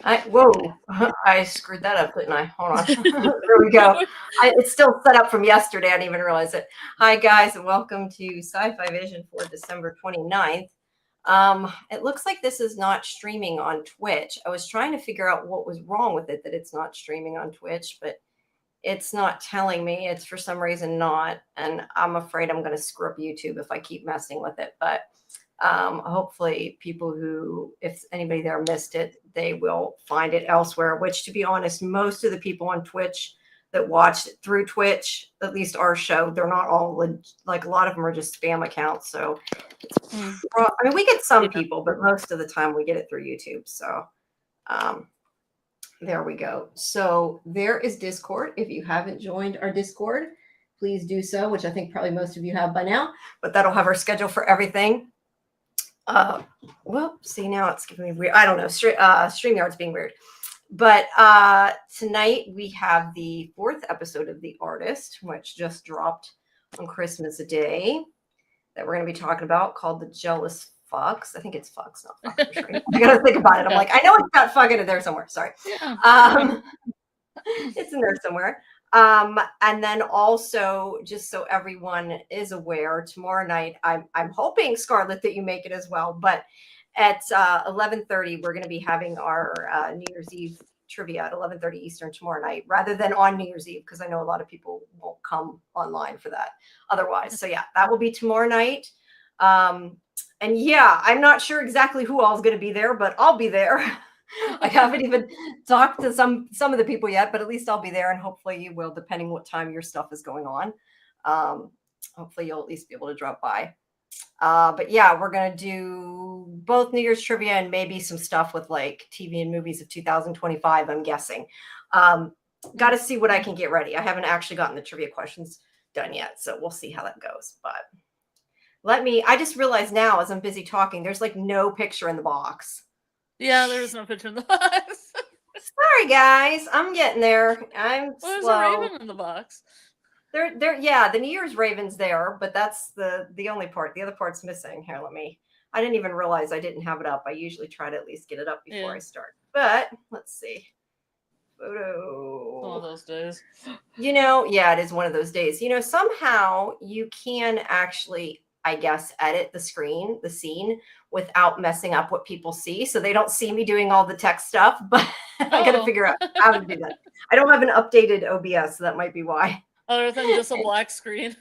Whoa, I screwed that up, didn't I? Hold on. There we go. It's still set up from yesterday. I didn't even realize it. Hi, guys, and welcome to Sci-Fi Vision for December 29th. It looks like this is not streaming on Twitch. I was trying to figure out what was wrong with it, that it's not streaming on Twitch, but it's not telling me. It's for some reason not, and I'm afraid I'm going to screw up YouTube if I keep messing with it, but hopefully people who, if anybody there missed it, they will find it elsewhere, which, to be honest, most of the people on Twitch that watch it through Twitch, at least our show, they're not all like, a lot of them are just spam accounts. So I mean, we get some people, but most of the time we get it through YouTube. So there we go. So there is Discord. If you haven't joined our Discord, please do so, which I think probably most of you have by now, but that'll have our schedule for everything. Well, see, now it's giving me weird. I don't know. StreamYard's being weird. But tonight we have the 4th episode of The Artist, which just dropped on Christmas Day, that we're going to be talking about, called The Jealous Fucks. I think it's Fucks, not Fucks. Right? I got to think about it. I'm like, I know it's got fucking in there somewhere. Sorry. It's in there somewhere. And then also, just so everyone is aware, tomorrow night, I'm hoping, Scarlet, that you make it as well, but at 11:30, we're going to be having our New Year's Eve trivia at 11:30 Eastern tomorrow night, rather than on New Year's Eve, because I know a lot of people won't come online for that otherwise. So yeah, that will be tomorrow night. And yeah, I'm not sure exactly who all is going to be there, but I'll be there. I haven't even talked to some of the people yet, but at least I'll be there, and hopefully you will, depending what time your stuff is going on. Hopefully you'll at least be able to drop by. But yeah, we're going to do both New Year's trivia and maybe some stuff with like TV and movies of 2025, I'm guessing. Got to see what I can get ready. I haven't actually gotten the trivia questions done yet, so we'll see how that goes. But I just realized now, as I'm busy talking, there's like no picture in the box. Yeah, there is no picture in the box. Sorry, guys. I'm getting there. There's a raven in the box. Yeah, the New Year's raven's there, but that's the only part. The other part's missing. Here, I didn't even realize I didn't have it up. I usually try to at least get it up before I start. But let's see. Photo. One of those days. Yeah, it is one of those days. Somehow you can actually, I guess, edit the scene without messing up what people see. So they don't see me doing all the tech stuff, but I got to figure out how to do that. I don't have an updated OBS, so that might be why. Other than just a black screen.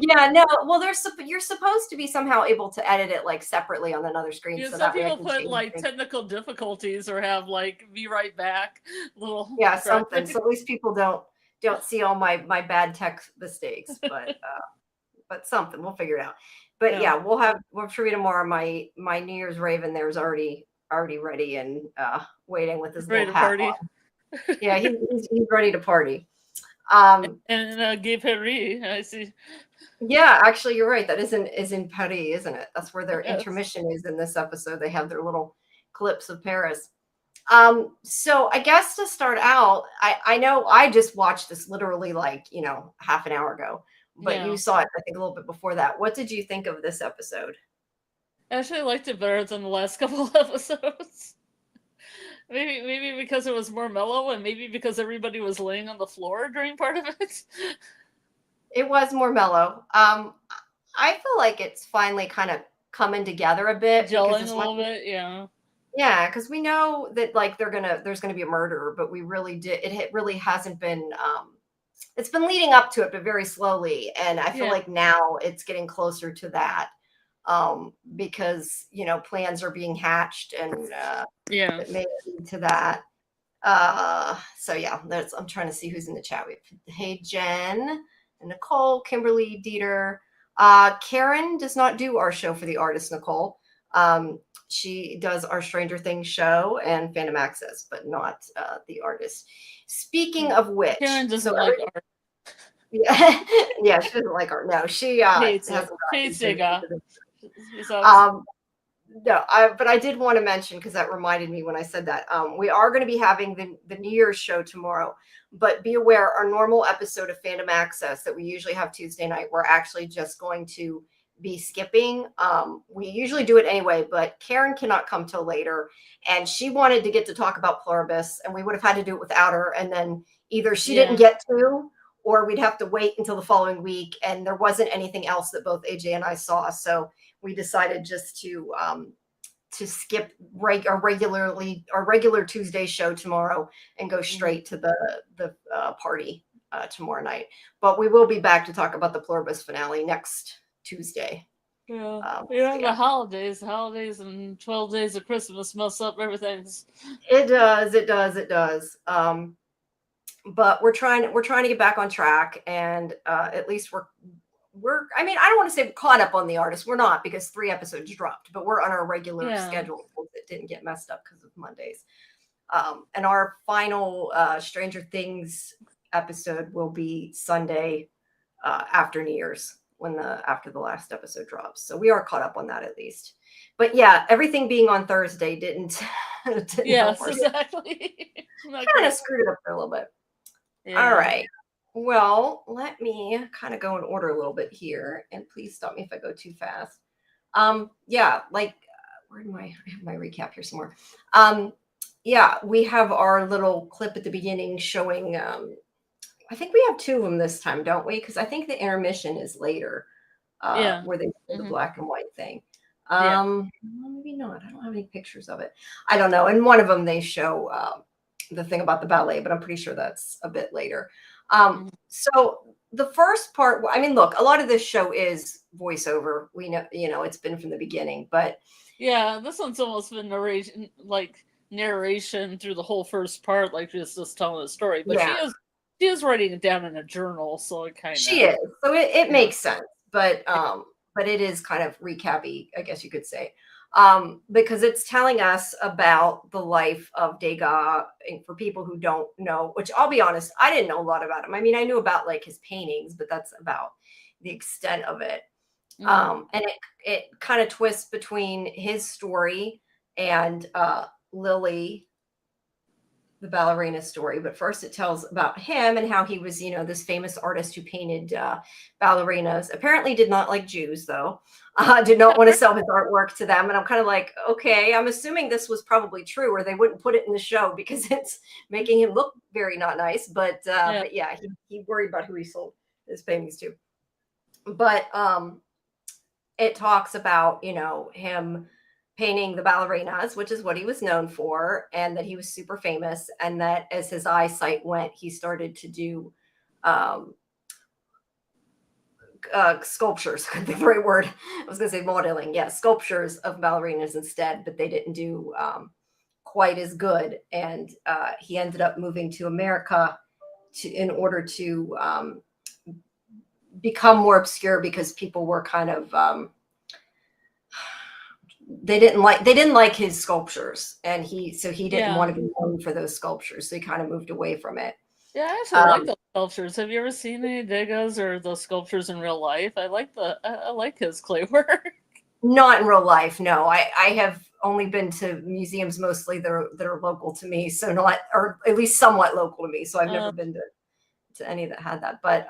Yeah, no. Well, you're supposed to be somehow able to edit it like separately on another screen. Yeah, so some people put like technical difficulties or have like be right back little. Yeah, something. So at least people don't see all my bad tech mistakes, but something, we'll figure it out. But yeah, we'll trivia tomorrow. My New Year's raven there's already ready and waiting with his little hat on. Yeah, he's ready to party. And Gay Paris, I see. Yeah, actually, you're right. That is in Paris, isn't it? That's where their intermission is in this episode. They have their little clips of Paris. So I guess to start out, I know I just watched this literally like, half an hour ago, but you saw it, I think, a little bit before that. What did you think of this episode? I actually liked it better than the last couple of episodes. Maybe because it was more mellow, and maybe because everybody was laying on the floor during part of it. It was more mellow. I feel like it's finally kind of coming together a bit. Gelling a little bit, yeah. Yeah, because we know that like there's gonna be a murderer, but we really it really hasn't been. It's been leading up to it, but very slowly, and I feel like now it's getting closer to that. Because plans are being hatched, and it may lead to that. So yeah, I'm trying to see who's in the chat. Hey, Jen and Nicole, Kimberly, Dieter. Karen does not do our show for The Artist, Nicole. She does our Stranger Things show and Fandom Access, but not The Artist. Speaking of which, Karen doesn't like art. Yeah, she doesn't like art. No, she hates it. No, but I did want to mention, because that reminded me when I said that, we are going to be having the New Year's show tomorrow, but be aware, our normal episode of Fandom Access that we usually have Tuesday night, we're actually just going to be skipping. We usually do it anyway, but Karen cannot come till later, and she wanted to get to talk about Pluribus, and we would have had to do it without her. And then either she didn't get to, or we'd have to wait until the following week. And there wasn't anything else that both AJ and I saw, so we decided just to skip our regular Tuesday show tomorrow and go straight to the party tomorrow night. But we will be back to talk about the Pluribus finale next Tuesday. The holidays and 12 days of Christmas mess up everything. It does. But we're trying to get back on track, and at least we're I mean, I don't want to say we're caught up on the artist. We're not, because 3 episodes dropped, but we're on our regular schedule that didn't get messed up because of Mondays. And our final Stranger Things episode will be Sunday after New Year's, after the last episode drops. So we are caught up on that at least. But yeah, everything being on Thursday didn't yes, exactly. Kind of screwed it up for a little bit. Yeah. All right. Well, let me kind of go in order a little bit here, and please stop me if I go too fast. Yeah, like where am I have my recap here somewhere. Yeah, we have our little clip at the beginning showing I think we have 2 of them this time, don't we? Because I think the intermission is later, where they do the black and white thing. Well, maybe not. I don't have any pictures of it. I don't know. And one of them they show the thing about the ballet, but I'm pretty sure that's a bit later. So the first part, I mean, look, a lot of this show is voiceover. We know, it's been from the beginning, but yeah, this one's almost been narration through the whole first part, like just telling a story. But she is writing it down in a journal, so it kind of she is. So it makes sense, but it is kind of recappy, I guess you could say. Because it's telling us about the life of Degas. And for people who don't know, which I'll be honest, I didn't know a lot about him. I mean, I knew about like his paintings, but that's about the extent of it. And it kind of twists between his story and Lily, the ballerina story. But first it tells about him and how he was, this famous artist who painted ballerinas. Apparently did not like Jews, though. Did not want to sell his artwork to them. And I'm kind of like, okay, I'm assuming this was probably true, or they wouldn't put it in the show because it's making him look very not nice. But yeah, he worried about who he sold his paintings to. But it talks about, him painting the ballerinas, which is what he was known for, and that he was super famous, and that as his eyesight went, he started to do sculptures. I think the right word. I was going to say modeling. Yeah, sculptures of ballerinas instead, but they didn't do quite as good. And he ended up moving to America in order to become more obscure, because people were kind of they didn't like his sculptures, and he didn't want to be known for those sculptures, so he kind of moved away from it. Yeah, I actually like those sculptures. Have you ever seen any Degas or those sculptures in real life? I like his clay work. Not in real life, no. I have only been to museums mostly that are local to me, so not, or at least somewhat local to me. So I've never been to any that had that. But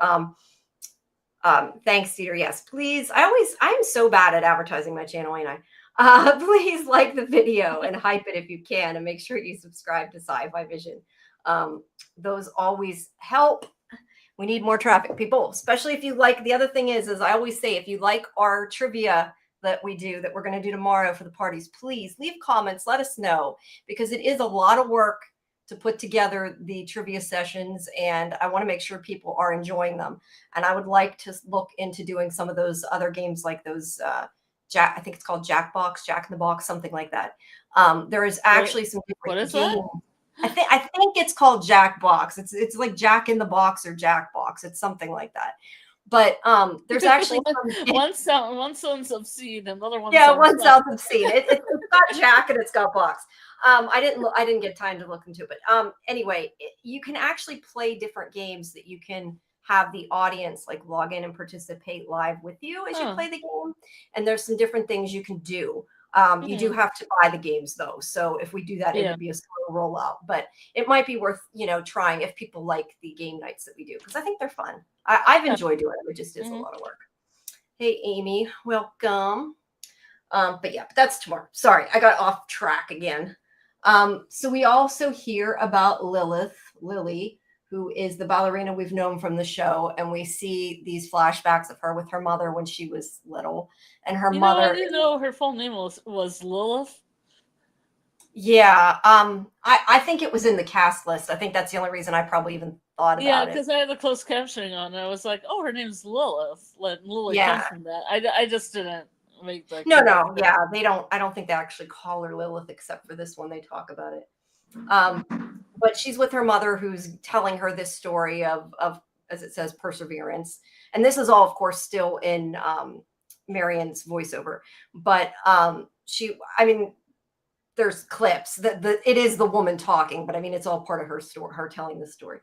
thanks, Cedar. Yes, please. I'm so bad at advertising my channel, ain't I? Please like the video and hype it if you can, and make sure you subscribe to SciFi Vision. Those always help. We need more traffic, people, especially if you like. The other thing is I always say, if you like our trivia that we do, that we're going to do tomorrow for the parties, please leave comments, let us know, because it is a lot of work to put together the trivia sessions, and I want to make sure people are enjoying them. And I would like to look into doing some of those other games, like those I think it's called Jackbox, Jack in the Box, something like that. There is actually some different games. I think it's called Jackbox. It's like Jack in the Box or Jackbox. It's something like that. But there's actually one sounds obscene, another one. Yeah, one sounds obscene. It's got Jack and it's got Box. I didn't get time to look into it, but anyway, you can actually play different games that you can have the audience like log in and participate live with you as you play the game. And there's some different things you can do. You do have to buy the games though. So if we do that, it would be a slow rollout, but it might be worth, trying if people like the game nights that we do, because I think they're fun. I've enjoyed doing it. It just is a lot of work. Hey, Amy, welcome. But that's tomorrow. Sorry, I got off track again. So we also hear about Lily, who is the ballerina we've known from the show, and we see these flashbacks of her with her mother when she was little, and her I mother. didn't know her full name was Lilith. Yeah, I think it was in the cast list. I think that's the only reason I probably even thought Yeah, about it. because I had the closed captioning on, and I was like, "Oh, her name's Lilith." Lily Yeah, comes from that. I just didn't make the no, connection. yeah, they don't. I don't think they actually call her Lilith, except for this one. They talk about it. But she's with her mother, who's telling her this story of as it says, perseverance. And this is all, of course, still in Marion's voiceover. But I mean, there's clips that it is the woman talking, but I mean, it's all part of her story, her telling the story.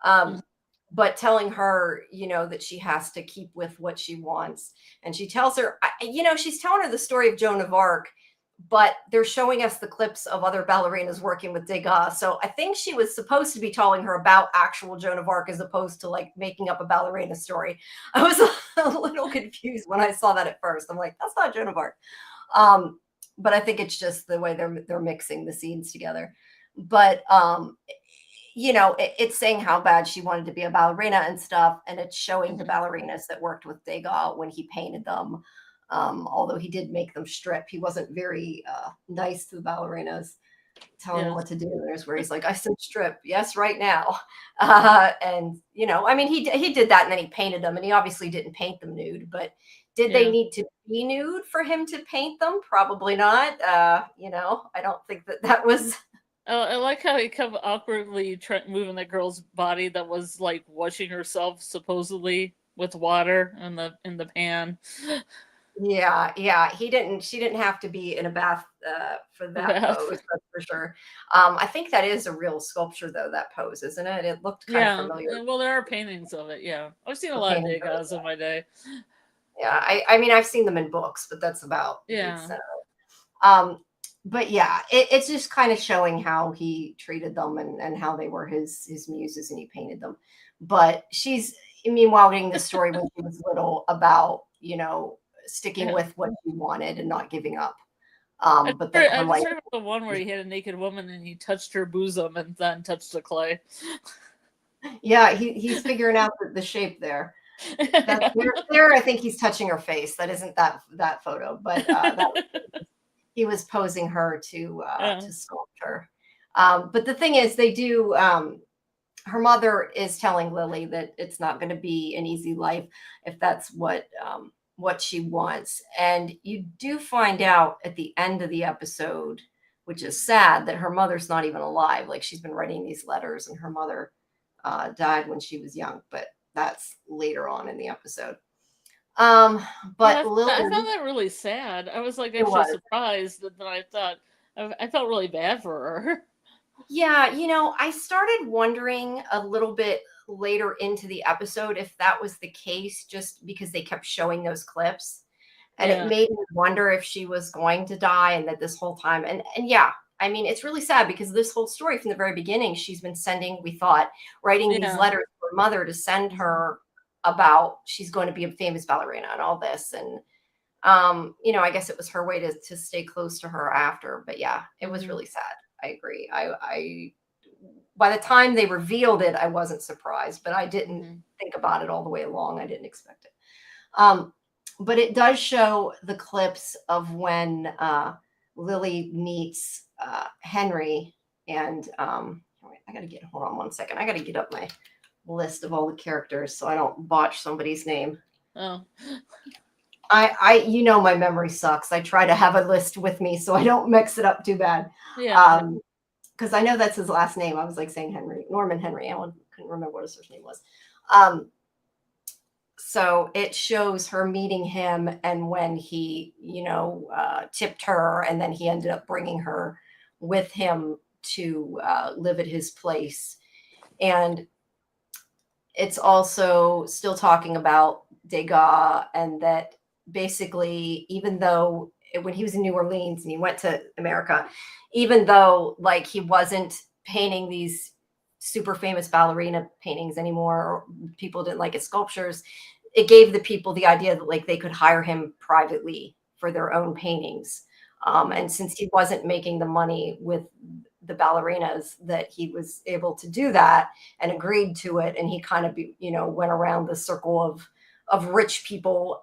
Mhm. Um, but telling her, that she has to keep with what she wants. And she tells her, she's telling her the story of Joan of Arc, but they're showing us the clips of other ballerinas working with Degas. So I think she was supposed to be telling her about actual Joan of Arc as opposed to like making up a ballerina story. I was a little confused when I saw that at first. I'm like, that's not Joan of Arc. Um, but I think it's just the way they're mixing the scenes together. But it's saying how bad she wanted to be a ballerina and stuff, and it's showing the Mhm. ballerinas that worked with Degas when he painted them. Although he did make them strip, he wasn't very nice to the ballerinas, telling them Yeah. what to do. There's where he's like, "I said strip, yes, right now," and I mean, he did that, and then he painted them, and he obviously didn't paint them nude, but did they Yeah. need to be nude for him to paint them? Probably not. I don't think that was. I like how he kept awkwardly moving that girl's body that was like washing herself supposedly with water in the pan. Yeah, yeah, she didn't have to be in a bath, for The that bath. pose, that's for sure. I think that is a real sculpture though, that pose, isn't it? It looked kind of Yeah. familiar, Well, there are paintings of it. Yeah, I've seen a the lot of paintings of Degas it. in my day. Yeah, I mean, I've seen them in books, but that's about the Yeah. extent of it. But yeah, it's just kind of showing how he treated them and how they were his muses and he painted them. But she's meanwhile reading the story when she was little about, sticking Yeah. with what she wanted and not giving up. But then I her just life. remember the one where he had a naked woman and he touched her bosom and then touched the clay. Yeah, he's figuring out the shape there. That's Yeah. there. I think he's touching her face. That isn't that photo, but that he was posing her Yeah. to sculpt her. But the thing is, they do. Her mother is telling Lily that it's not going to be an easy life if that's what she wants. And you do find out at the end of the episode, which is sad, that her mother's not even alive. Like she's been writing these letters, and her mother died when she was young. But that's later on in the episode. Um, Yeah, but I found Lily, that really sad. I was like it actually was. surprised that I thought I felt really bad for her. Yeah, I started wondering a little bit later into the episode if that was the case, just because they kept showing those clips. And it Yeah. made me wonder if she was going to die and that this whole time. And yeah, I mean, it's really sad because this whole story from the very beginning, she's been sending, we thought, writing these Yeah. letters to her mother to send her about she's going to be a famous ballerina and all this. And I guess it was her way to stay close to her after. But yeah, it was Hmm. really sad. I agree. I by the time they revealed it, I wasn't surprised, but I didn't Hmm. think about it all the way along. I didn't expect it. Um, but it does show the clips of when Lily meets Henry. And wait, I gotta hold on one second. I gotta get up my list of all the characters so I don't botch somebody's name. Oh. My memory sucks. I try to have a list with me so I don't mix it up too bad. Yeah. Yeah. Because I know that's his last name. I was like saying Norman Henry. Couldn't remember what his first name was. Um, so it shows her meeting him and when he, tipped her, and then he ended up bringing her with him to live at his place. And it's also still talking about Degas, and that basically, even though when he was in New Orleans and he went to America, even though like he wasn't painting these super famous ballerina paintings anymore, or people didn't like his sculptures, it gave the people the idea that like they could hire him privately for their own paintings. And since he wasn't making the money with the ballerinas, that he was able to do that and agreed to it. And he kind of, went around the circle of rich people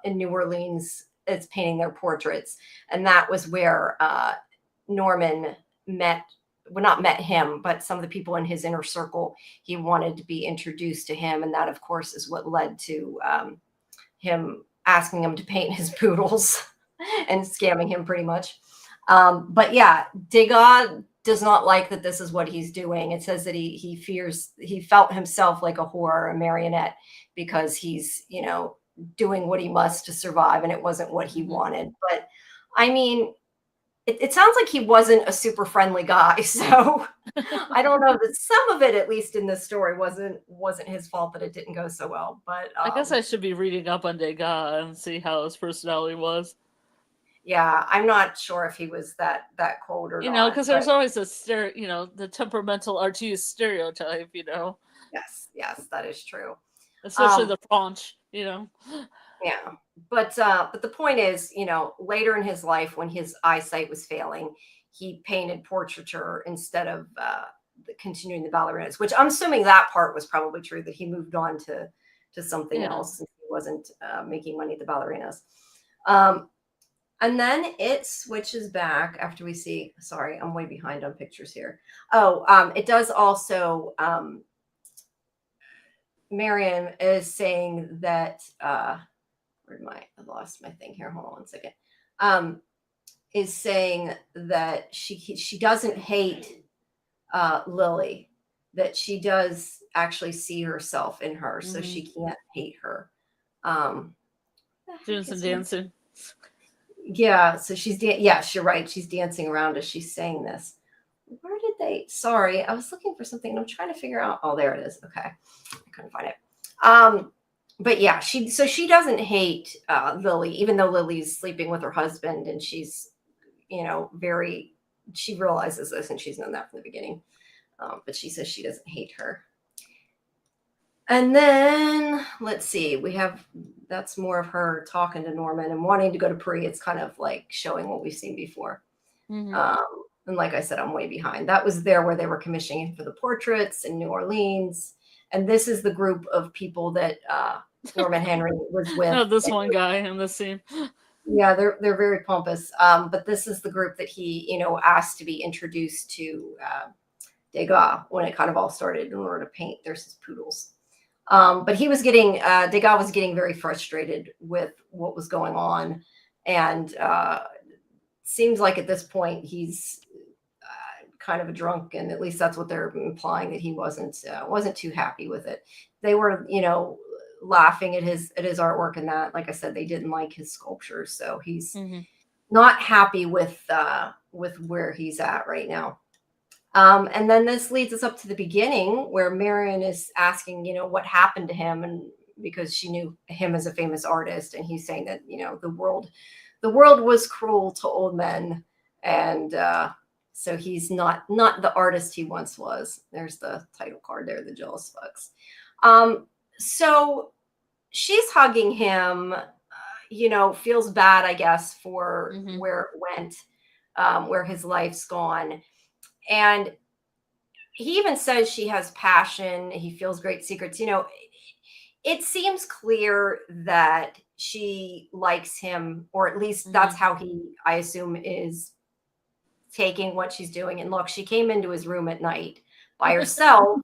in New Orleans as painting their portraits. And that was where Norman met, well, not met him, but some of the people in his inner circle. He wanted to be introduced to him. And that, of course, is what led to him asking him to paint his poodles and scamming him pretty much. But yeah, Degas does not like that this is what he's doing. It says that he felt himself like a whore, a marionette, because he's, doing what he must to survive, and it wasn't what he wanted. But I mean, it sounds like he wasn't a super friendly guy. So I don't know, that some of it, at least in this story, wasn't his fault that it didn't go so well. But I guess I should be reading up on Degas and see how his personality was. yeah, I'm not sure if he was that cold or not. Because there's always the temperamental artiste stereotype. Yes, that is true. Especially the French. Yeah, but the point is, later in his life, when his eyesight was failing, he painted portraiture instead of continuing the ballerinas, which I'm assuming that part was probably true, that he moved on to something else since he wasn't making money at the ballerinas. And then it switches back after we see, sorry, I'm way behind on pictures here. It does also, Marion is saying that, I lost my thing here. Hold on 1 second. Is saying that she doesn't hate Lily, that she does actually see herself in her, so she can't hate her. Doing some dancing. Yeah, so yes, you're right. She's dancing around as she's saying this. Where did sorry, I was looking for something and I'm trying to figure out. Oh, there it is. Okay. I couldn't find it. But yeah, she doesn't hate Lily, even though Lily's sleeping with her husband, and she's, she realizes this, and she's known that from the beginning. But she says she doesn't hate her. And then let's see, that's more of her talking to Norman and wanting to go to Paris. It's kind of like showing what we've seen before. And like I said, I'm way behind. That was there where they were commissioning him for the portraits in New Orleans. And this is the group of people that Norman Henry was with. Oh, this one guy in the scene. Yeah, they're very pompous. But this is the group that he, asked to be introduced to Degas when it kind of all started in order to paint. There's his poodles. But he was Degas was getting very frustrated with what was going on. And seems like at this point he's kind of a drunk, and at least that's what they're implying, that he wasn't too happy with it. They were, laughing at his artwork, and that, like I said, they didn't like his sculptures. So he's not happy with where he's at right now. And then this leads us up to the beginning, where Marion is asking, what happened to him, and because she knew him as a famous artist, and he's saying that, the world was cruel to old men, and so he's not the artist he once was. There's the title card there, The Jealous Fucks. So she's hugging him, feels bad, I guess, for where it went, where his life's gone. And he even says she has passion. He feels great secrets. It seems clear that she likes him, or at least that's how he, I assume, is taking what she's doing. And look, she came into his room at night by herself.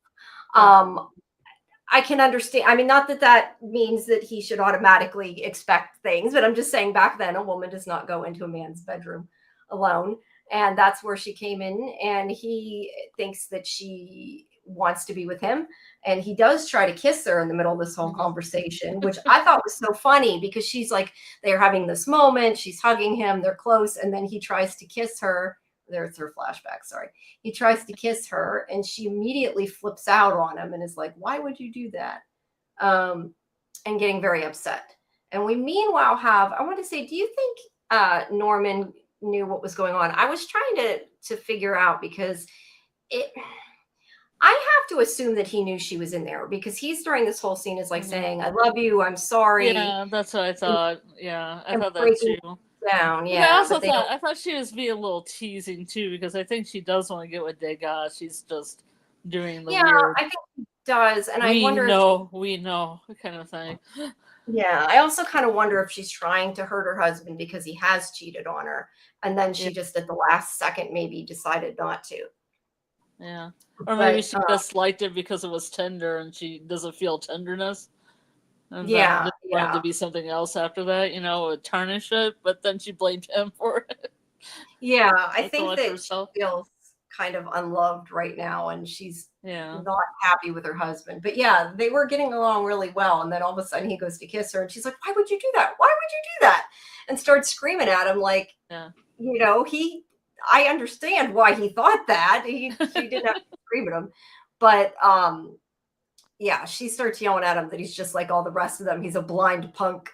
I can understand. I mean, not that means that he should automatically expect things, but I'm just saying, back then, a woman does not go into a man's bedroom alone. And that's where she came in, and he thinks that she wants to be with him. And he does try to kiss her in the middle of this whole conversation, which I thought was so funny, because she's like, they're having this moment, she's hugging him, they're close, and then he tries to kiss her. There's her flashback, sorry. He tries to kiss her, and she immediately flips out on him and is like, why would you do that? And getting very upset. And we meanwhile I want to say, do you think Norman knew what was going on? I was trying to figure out, because I have to assume that he knew she was in there because he's during this whole scene is like Mhm. saying, "I love you, I'm sorry," Yeah, that's what I and, thought. Yeah, I and thought that breaking too. down. But I Yeah, also but they thought don't. I thought she was being a little teasing too, because I think she does want to get with Degas. She's just doing the Yeah, weird I think he does, and I wonder if we know kind of thing. yeah, I also kind of wonder if she's trying to hurt her husband because he has cheated on her, and then Yeah, she just at the last second maybe decided not to. yeah. Or maybe But she just liked it because it was tender and she doesn't feel tenderness. And then yeah, just wanted to yeah, be something else after that, tarnish it, but then she blamed him for it. yeah. I Not so think much that she herself. feels kind of unloved right now, and she's Yeah. not happy with her husband. But yeah, they were getting along really well, and then all of a sudden he goes to kiss her, and she's like, "Why would you do that? Why would you do that?" And starts screaming at him like, Yeah. he. I understand why he thought that. She didn't have to scream at him, but yeah, she starts yelling at him that he's just like all the rest of them. He's a blind punk.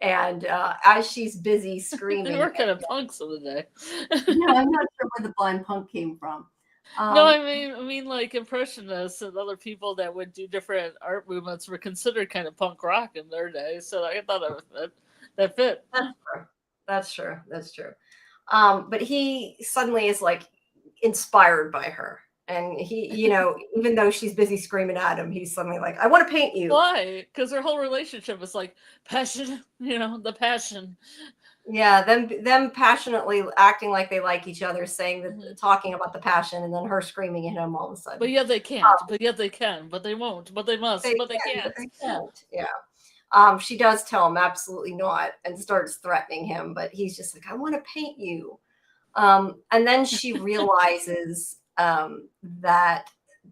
And as she's busy They screaming, were kind of punks of the day. yeah, I'm not sure where the blind punk came from. No, Um, I mean, like impressionists and other people that would do different art movements were considered kind of punk rock in their day. So I thought that would fit. That fit. that's true. That's true. That's true. But he suddenly is like inspired by her. And even though she's busy screaming at him, he's suddenly like, I want to paint you. Why? Because their whole relationship is like passion. The passion. Yeah, them passionately acting like they like each other, saying Mhm. that talking about the passion, and then her screaming at him all of a But sudden. yet they can't. But yet they can. But they won't. But they They must. But they can, but can't. they can't. Yeah. She does tell him absolutely not and starts threatening him, but he's just like, I want to paint you. And then she realizes that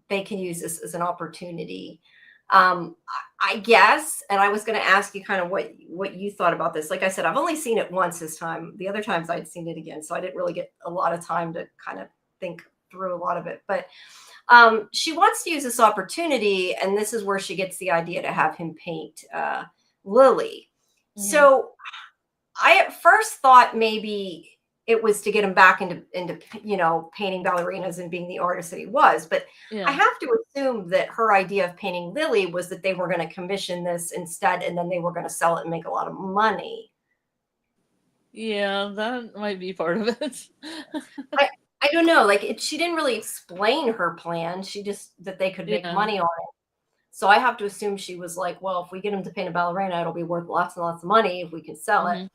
they can use this as an opportunity. I guess, and I was going to ask you kind of what you thought about this. Like I said, I've only seen it once this time. The other times I'd seen it again, so I didn't really get a lot of time to kind of think through a lot of it. But she wants to use this opportunity, and this is where she gets the idea to have him paint Lily. Hmm. So I at first thought maybe it was to get him back into painting ballerinas and being the artist that he was, but I Yeah. have to assume that her idea of painting Lily was that they were going to commission this instead, and then they were going to sell it and make a lot of money. Yeah, that might be part of it. I I don't know, like she didn't really explain her plan. She just that they could make Yeah. money on it. So I have to assume she was like, well, if we get him to paint a ballerina, it'll be worth lots and lots of money if we can sell it.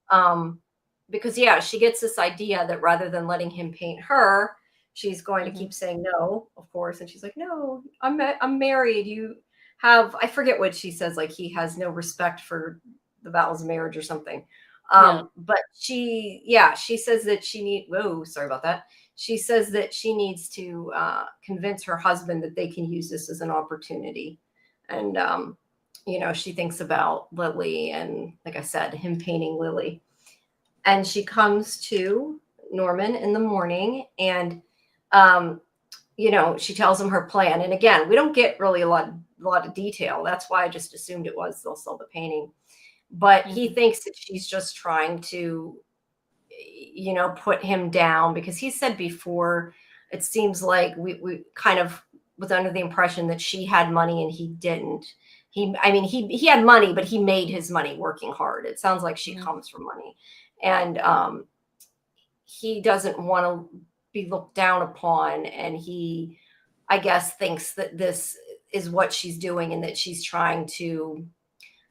Hmm. Um, because yeah, she gets this idea that rather than letting him paint her, she's going to Hmm. keep saying no, of course. And she's like, no, I'm married. You have I forget what she says, like he has no respect for the vows of marriage or something. Yeah. But she says that whoa, sorry about that. She says that she needs to convince her husband that they can use this as an opportunity. And she thinks about Lily and like I said, him painting Lily. And she comes to Norman in the morning and um, she tells him her plan. And again, we don't get really a lot of detail. That's why I just assumed it was they'll sell the painting. But he Hmm. thinks that she's just trying to, put him down because he said before, it seems like we kind of was under the impression that she had money and he didn't. He had money, but he made his money working hard. It sounds like she Hmm. comes from money. And he doesn't want to be looked down upon. And he, I guess, thinks that this is what she's doing and that she's trying to,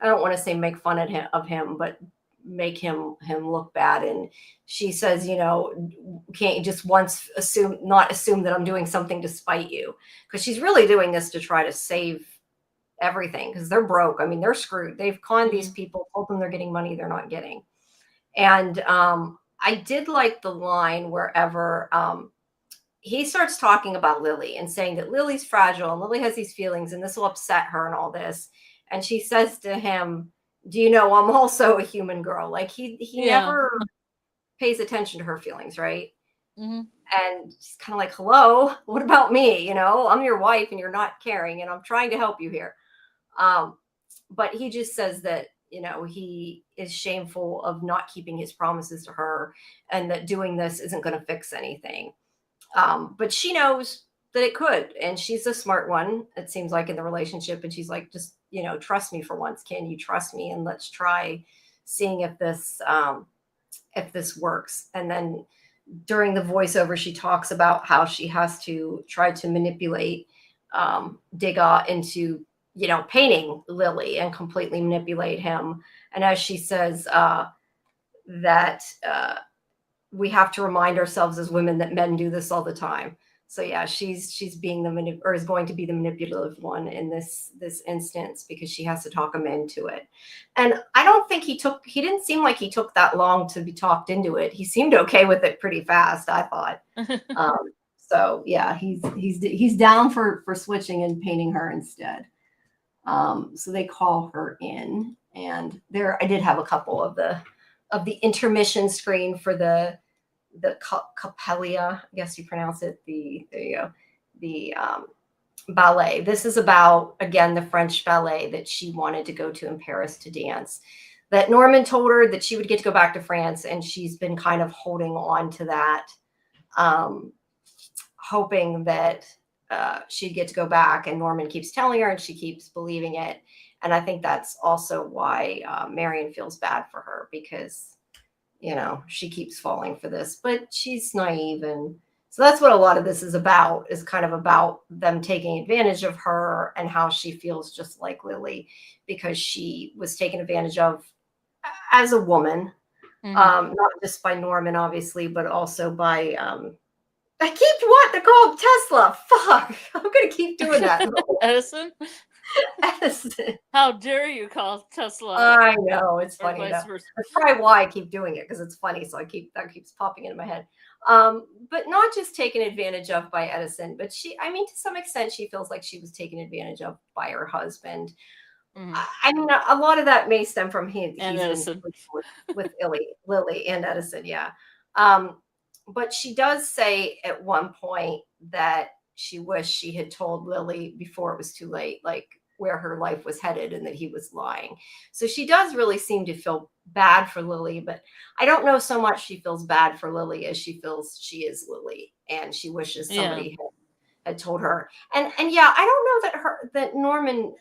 I don't want to say make fun of him, but make him look bad. And she says, can't you just once not assume that I'm doing something to spite you? Because she's really doing this to try to save everything because they're broke. I mean, they're screwed. They've conned these Hmm. people, told them they're getting money they're not getting. And I did like the line wherever he starts talking about Lily and saying that Lily's fragile and Lily has these feelings and this will upset her and all this. And she says to him, do you know I'm also a human girl? Like he Yeah. never pays attention to her feelings, right? Hmm. And she's kind of like, hello, what about me? I'm your wife and you're not caring and I'm trying to help you here. Um, but he just says that, he is shameful of not keeping his promises to her and that doing this isn't going to fix anything. But she knows that it could. And she's a smart one, it seems like, in the relationship. And she's like, just, trust me for once. Can you trust me? And let's try seeing if this works. And then during the voiceover, she talks about how she has to try to manipulate Degas into, painting Lily and completely manipulate him. And as she says, that we have to remind ourselves as women that men do this all the time. So yeah, she's being or is going to be the manipulative one in this instance, because she has to talk him into it. And I don't think he didn't seem like he took that long to be talked into it. He seemed okay with it pretty fast, I thought. So yeah, he's down for switching and painting her instead. So they call her in, and there I did have a couple of the intermission screen for the Capella, I guess you pronounce it, the ballet. This is about, again, the French ballet that she wanted to go to in Paris to dance. That Norman told her that she would get to go back to France, and she's been kind of holding on to that, hoping that she'd get to go back. And Norman keeps telling her, and she keeps believing it. And I think that's also why Marion feels bad for her, because she keeps falling for this, but she's naive. And so that's what a lot of this is kind of about them taking advantage of her, and how she feels just like Lily, because she was taken advantage of as a woman, not just by Norman, obviously, but also by, I keep wanting to call him Tesla. Fuck, I'm going to keep doing that. Edison? Edison. How dare you call Tesla? I know, it's funny. That's probably why I keep doing it, because it's funny. So that keeps popping into my head. But not just taken advantage of by Edison, but to some extent, she feels like she was taken advantage of by her husband. I mean, a lot of that may stem from him. And Edison. With Lily and Edison, yeah. But she does say at one point that she wished she had told Lily before it was too late, like where her life was headed, and that he was lying. So she does really seem to feel bad for Lily, but I don't know so much she feels bad for Lily as she feels she is Lily, and she wishes somebody had told her. And yeah, I don't know that Norman, I don't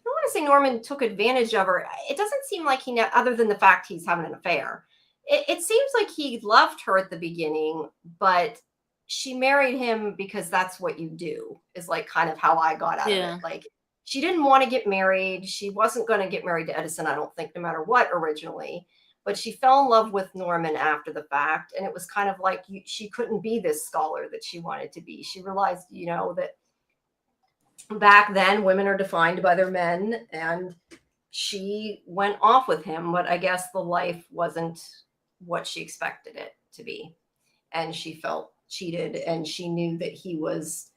want to say Norman took advantage of her. It doesn't seem like he, other than the fact he's having an affair, it seems like he loved her at the beginning, but she married him because that's what you do, is like kind of how I got out of it. Like, she didn't want to get married. She wasn't going to get married to Edison, I don't think, no matter what, originally. But she fell in love with Norman after the fact. And it was kind of like she couldn't be this scholar that she wanted to be. She realized, that back then women are defined by their men. And she went off with him. But I guess the life wasn't what she expected it to be. And she felt cheated. And she knew that he was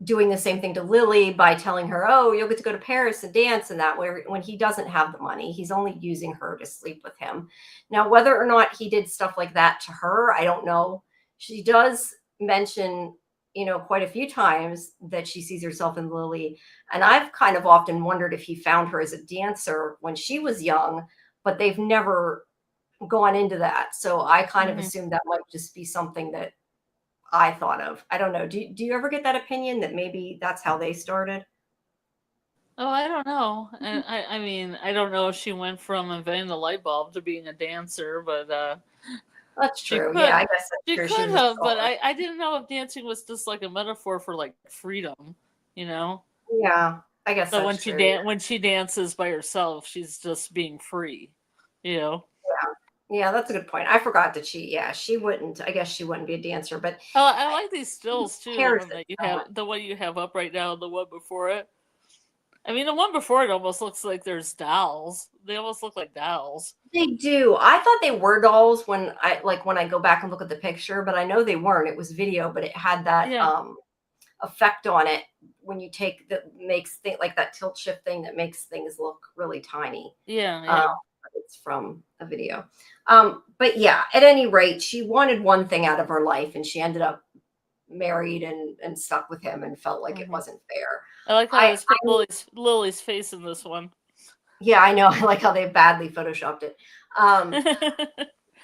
doing the same thing to Lily by telling her, oh, you'll get to go to Paris and dance and that way, when he doesn't have the money. He's only using her to sleep with him. Now, whether or not he did stuff like that to her, I don't know. She does mention, quite a few times that she sees herself in Lily. And I've kind of often wondered if he found her as a dancer when she was young, but they've never gone into that. So I kind of assumed that might just be something that I thought of. I don't know. Do you ever get that opinion that maybe that's how they started? Oh, I don't know. And I mean, I don't know if she went from inventing the light bulb to being a dancer, but that's true. Yeah, I guess she could have. But I didn't know if dancing was just like a metaphor for like freedom, Yeah, I guess. So that's true. When she dances by herself, she's just being free, Yeah, that's a good point. I forgot that she wouldn't. I guess she wouldn't be a dancer, but I like these stills too. The one you have up right now, and the one before it. I mean, the one before it almost looks like there's dolls. They almost look like dolls. They do. I thought they were dolls when I go back and look at the picture, but I know they weren't. It was video, but it had that effect on it when you take makes like that tilt shift thing that makes things look really tiny. Yeah. It's from a video. But yeah, at any rate, she wanted one thing out of her life, and she ended up married and stuck with him, and felt like it wasn't fair. I like how they put Lily's face in this one. Yeah, I know. I like how they badly photoshopped it.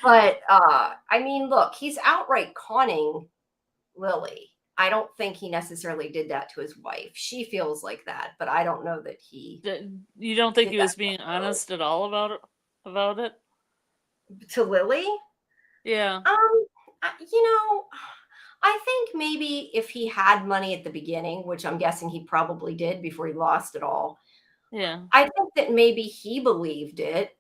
But I mean, look, he's outright conning Lily. I don't think he necessarily did that to his wife. She feels like that, but I don't know that he You don't think did he that was being honest at all about it? to Lily. Yeah. You know, I think maybe if he had money at the beginning, which I'm guessing he probably did before he lost it all, Yeah. I think that maybe he believed it,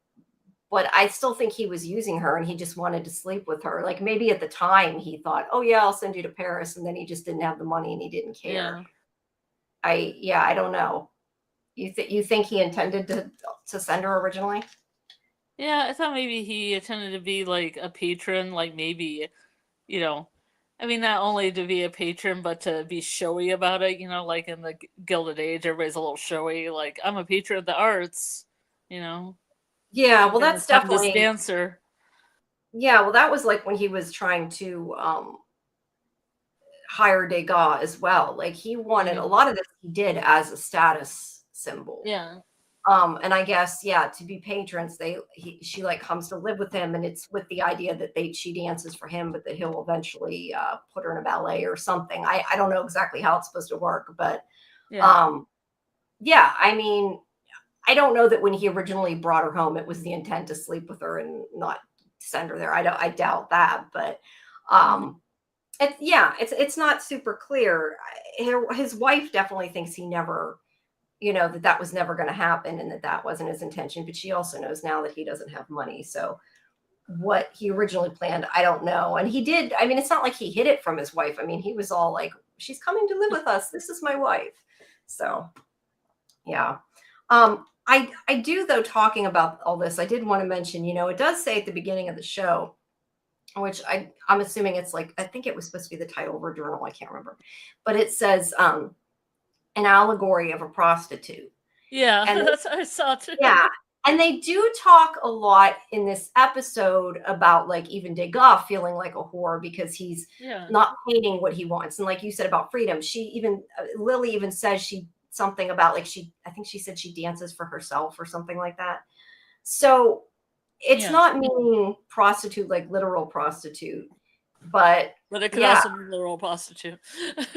but I still think he was using her and he just wanted to sleep with her. Like maybe at the time he thought, "Oh yeah, I'll send you to Paris," and then he just didn't have the money and he didn't care. Yeah. I don't know. You think he intended to send her originally? Yeah, I thought maybe he intended to be like a patron, like maybe, you know, I mean, not only to be a patron, but to be showy about it, like in the Gilded Age, everybody's a little showy, like, I'm a patron of the arts, you know, Yeah, I'm well gonna that's send this definitely dancer. yeah, well that was like when he was trying to hire Degas as well. Like he wanted a Hmm. lot of this he did as a status symbol. Yeah, And I guess yeah, to be patrons, she like comes to live with him, and it's with the idea that she dances for him, but that he'll eventually put her in a ballet or something. I don't know exactly how it's supposed to work, but yeah, um, yeah, I mean, I don't know that when he originally brought her home, it was the intent to sleep with her and not send her there. I doubt that, but hmm, um, it's not super clear. His wife definitely thinks he never, that was never going to happen and that wasn't his intention. But she also knows now that he doesn't have money. So what he originally planned, I don't know. And he did. I mean, it's not like he hid it from his wife. I mean, he was all like, "She's coming to live with us. This is my wife." So yeah. I do though, talking about all this, I did want to mention, it does say at the beginning of the show, which I'm assuming it's like, I think it was supposed to be the title of a journal, I can't remember, but it says an allegory of a prostitute. yeah, And that's what I saw too. yeah, and they do talk a lot in this episode about like even Degas feeling like a whore because he's Yeah, not painting what he wants. And like you said about freedom, she even Lily even says she something about like I think she said she dances for herself or something like that. So it's yeah, not meaning prostitute like literal prostitute, but but it could yeah, also be the role prostitute.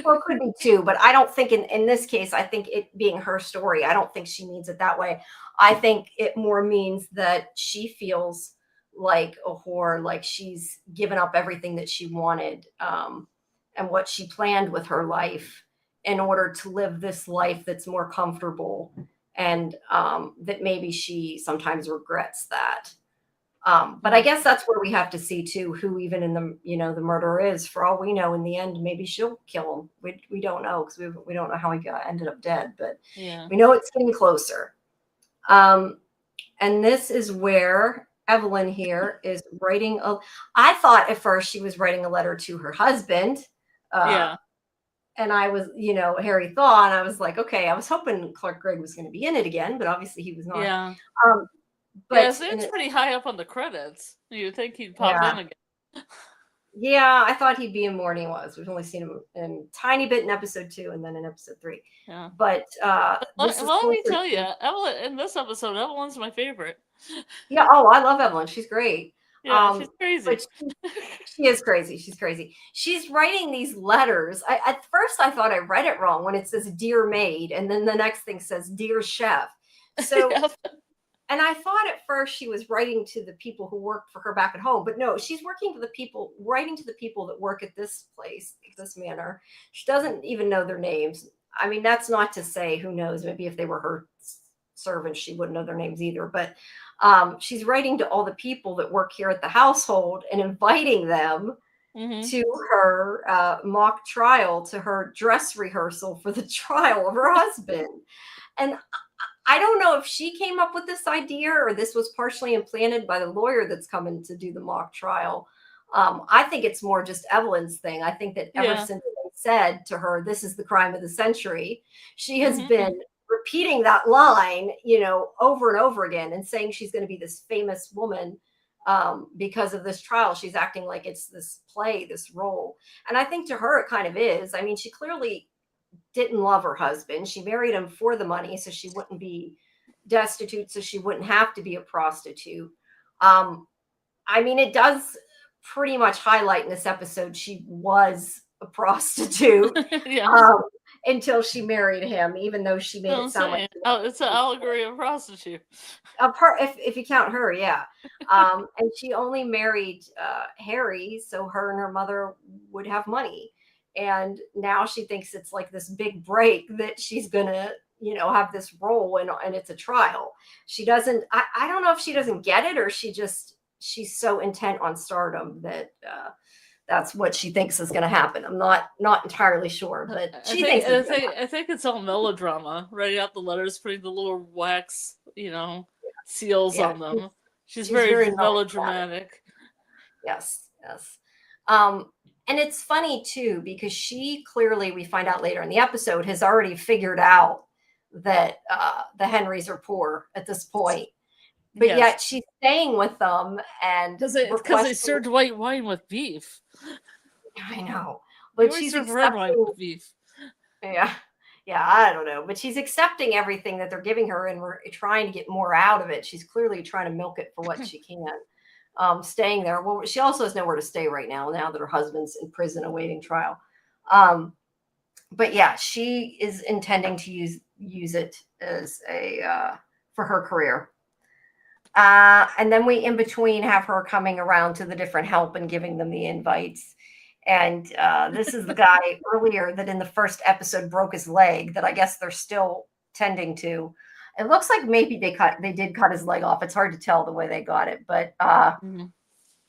well, it could be too, but I don't think in this case, I think it being her story, I don't think she means it that way. I think it more means that she feels like a whore, like she's given up everything that she wanted, and what she planned with her life in order to live this life that's more comfortable, and that maybe she sometimes regrets that. But I Mhm. guess that's where we have to see too who even in the murderer is. For all we know, in the end, maybe she'll kill him. We don't know because we don't know how he ended up dead, but Yeah, we know it's getting closer. Um, and this is where Evelyn here is writing a. I thought at first she was writing a letter to her husband, uh, yeah, and I was, Harry Thaw, and I was like, okay, I was hoping Clark Gregg was going to be in it again, but obviously he was not. yeah. Um, Yeah, but his name's pretty high up on the credits. You'd think he'd pop yeah. in again. Yeah, I thought he'd be in more than he was. We've only seen him in tiny bit in episode 2 and then in episode 3. Yeah. But Well, this is let me closer tell you, to. Evelyn in this episode, Evelyn's my favorite. Yeah, oh, I love Evelyn. She's great. Yeah, she's But crazy. she is crazy. She's crazy. She's writing these letters. At first I thought I read it wrong when it says dear maid and then the next thing says dear chef. So Yeah. and I thought at first she was writing to the people who worked for her back at home, but no, she's writing to the people that work at this place, this manor. She doesn't even know their names. I mean, that's not to say who knows. Maybe if they were her servants, she wouldn't know their names either. But she's writing to all the people that work here at the household and inviting them Hmm. to her mock trial, to her dress rehearsal for the trial of her husband. And I don't know if she came up with this idea or this was partially implanted by the lawyer that's coming to do the mock trial. I think it's more just Evelyn's thing. I think that ever Yeah. since they said to her, "This is the crime of the century," she has Hmm. been repeating that line, over and over again and saying she's going to be this famous woman because of this trial. She's acting like it's this play, this role. And I think to her, it kind of is. I mean, she clearly didn't love her husband. She married him for the money so she wouldn't be destitute, so she wouldn't have to be a prostitute. Um, I mean, it does pretty much highlight in this episode she was a prostitute Yeah. um, until she married him, even though she made No, it I'm sound like saying. Oh, it's an allegory of prostitute. if you count her, yeah. And she only married Harry so her and her mother would have money. And now she thinks it's like this big break that she's gonna, have this role and it's a trial. She doesn't. I don't know if she doesn't get it or she's so intent on stardom that that's what she thinks is going to happen. I'm not entirely sure, but I she think thinks I it's going to think I think it's all melodrama. Writing out the letters, putting the little wax, seals Yeah, on them. She's she's very very melodramatic. melodramatic. Yes, yes. Um, and it's funny too because she clearly, we find out later in the episode, has already figured out that the Henrys are poor at this point, but Yes, yet she's staying with them and because they requesting. served white wine with beef. I know, They but always she's serve red wine accepting. with beef. Yeah, yeah. I don't know, but she's accepting everything that they're giving her, and we're trying to get more out of it. She's clearly trying to milk it for what she can. Staying there. Well, she also has nowhere to stay right now that her husband's in prison awaiting trial. But yeah, she is intending to use it as a for her career. And then we in between have her coming around to the different help and giving them the invites. And this is the guy earlier that in the first episode broke his leg that I guess they're still tending to. It looks like maybe they did cut his leg off. It's hard to tell the way they got it, but Mhm.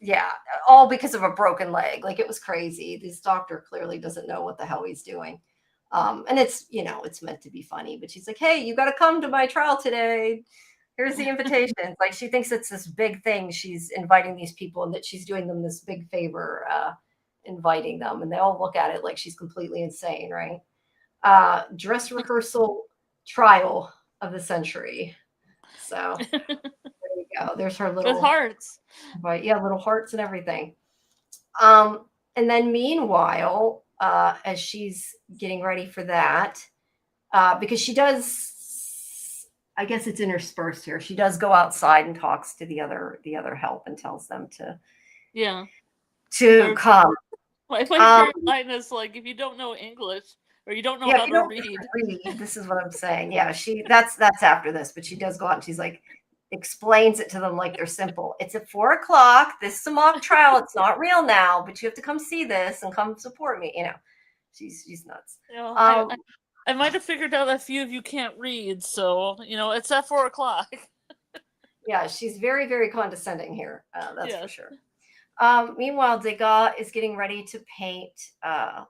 yeah, all because of a broken leg. Like it was crazy. This doctor clearly doesn't know what the hell he's doing. And it's meant to be funny, but she's like, hey, you got to come to my trial today. Here's the invitation. Like she thinks it's this big thing. She's inviting these people and that she's doing them this big favor, inviting them. And they all look at it like she's completely insane, right? Dress rehearsal trial of the century. So there you go. There's her With little, hearts. but yeah, little hearts and everything. And then meanwhile, as she's getting ready for that, because she does, I guess it's interspersed here. She does go outside and talks to the other help and tells them Yeah. to come. My Um, favorite line is like, if you don't know English or you don't know yeah, if how you to don't read. read, this is what I'm saying. Yeah, that's after this, but she does go out and she's like explains it to them like they're simple. It's at 4 o'clock. This is a mock trial. It's not real now, but you have to come see this and come support me. She's nuts. I I might have figured out that few of you can't read, so it's at 4 o'clock. Yeah, she's very, very condescending here. That's for Yes. sure. Meanwhile, Degas is getting ready to paint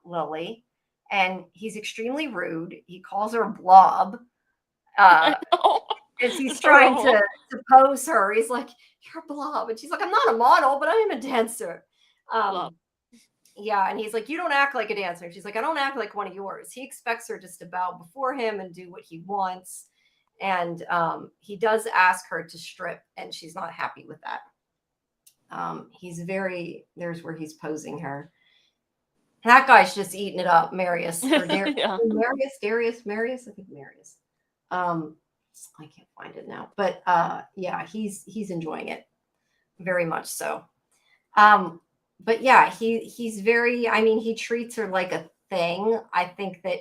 Lily, and he's extremely rude. He calls her a blob I uh, know. as he's It's trying horrible. to pose her. He's like, "You're a blob," and she's like, "I'm not a model, but I am a dancer." Well, Um, yeah, and he's like, "You don't act like a dancer." And she's like, "I don't act like one of yours." He expects her just to bow before him and do what he wants. And he does ask her to strip, and she's not happy with that. There's where he's posing her. That guy's just eating it up, Marius or yeah. Marius, I think Marius. Um, I can't find it now, but yeah, he's enjoying it very much so. But yeah, he's very. I mean, he treats her like a thing. I think that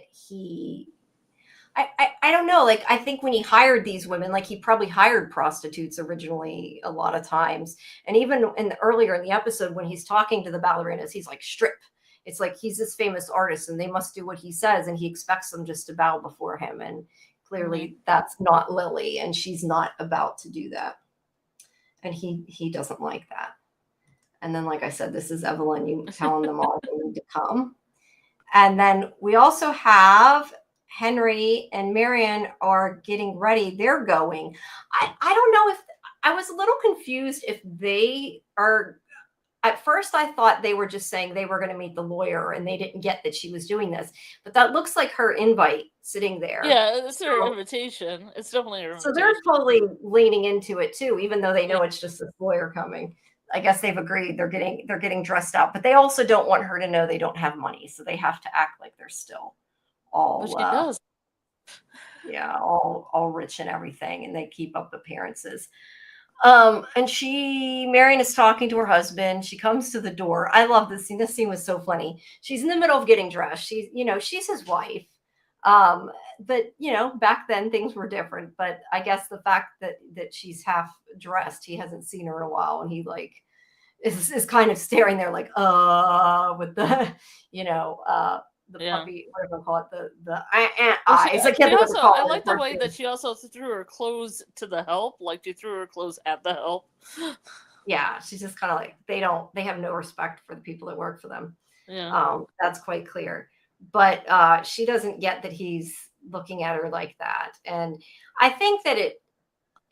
I don't know. Like, I think when he hired these women, like he probably hired prostitutes originally a lot of times. And even earlier in the episode, when he's talking to the ballerinas, he's like, strip. It's like he's this famous artist and they must do what he says. And he expects them just to bow before him. And clearly that's not Lily. And she's not about to do that. And he doesn't like that. And then, like I said, this is Evelyn, you telling them all they need to come. And then we also have Henry and Marion are getting ready. They're going. I don't know if I was a little confused if they are. At first, I thought they were just saying they were going to meet the lawyer and they didn't get that she was doing this. But that looks like her invite sitting there. Yeah, it's their invitation. It's definitely her So they're invitation. totally leaning into it too, even though they know Yeah. it's just this lawyer coming. I guess they've agreed they're getting dressed up, but they also don't want her to know they don't have money, so they have to act like they're still But all she does. yeah, all rich and everything, and they keep up appearances. And Marion is talking to her husband. She comes to the door. I love this scene. This scene was so funny. She's in the middle of getting dressed. She's his wife. But back then things were different. But I guess the fact that she's half dressed, he hasn't seen her in a while, and he like is kind of staring there like with the the Yeah. puppy, whatever you call it, the Well, eyes. I can't think what to call I it in the like the way that cartoon. she also threw her clothes to the help, like she threw her clothes at the help. Yeah, she's just kind of like they have no respect for the people that work for them. Yeah. That's quite clear. But she doesn't get that he's looking at her like that. And I think that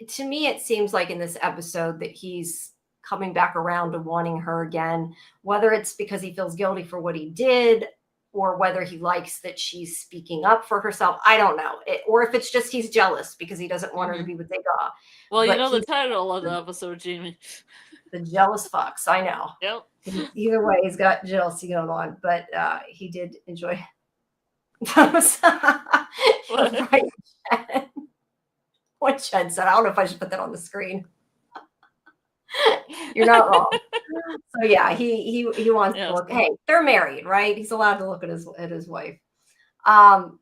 to me, it seems like in this episode that he's coming back around to wanting her again, whether it's because he feels guilty for what he did or whether he likes that she's speaking up for herself. I don't know. Or if it's just he's jealous because he doesn't want her to be with Degas. Well, you But know the he's title of the episode, Jamie. the jealous fox. I know. Yep. Either way, he's got jealousy going on, but he did enjoy those. Right. What Chad said. I don't know if I should put that on the screen. You're not wrong. So yeah, he wants to look. Hey, they're married, right? He's allowed to look at his wife. And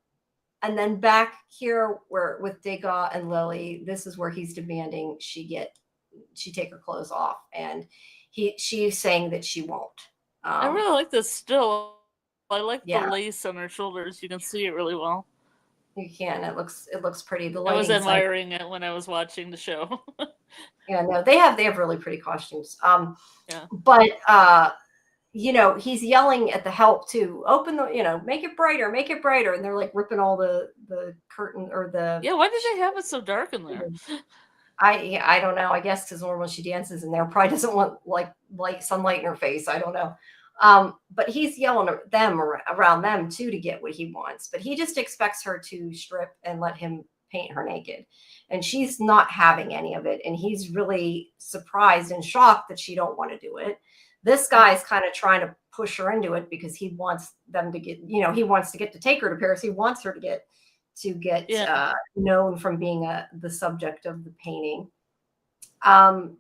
then back here where with Degas and Lily, this is where he's demanding she take her clothes off, and she's saying that she won't. I really like this still. I like the Yeah. lace on her shoulders. You can see it really well. You can. It looks pretty. I was admiring it when I was watching the show. Yeah, no, they have really pretty costumes. Yeah. But he's yelling at the help to open the, make it brighter, and they're like ripping all the curtain or the. Yeah, why did they have it so dark in there? I don't know. I guess because normally she dances in there, probably doesn't want like light sunlight in her face. I don't know. But he's yelling at them around them too to get what he wants. But he just expects her to strip and let him paint her naked, and she's not having any of it. And he's really surprised and shocked that she don't want to do it. This guy's kind of trying to push her into it because he wants them to get, he wants to get to take her to Paris. He wants her to get known from being the subject of the painting. And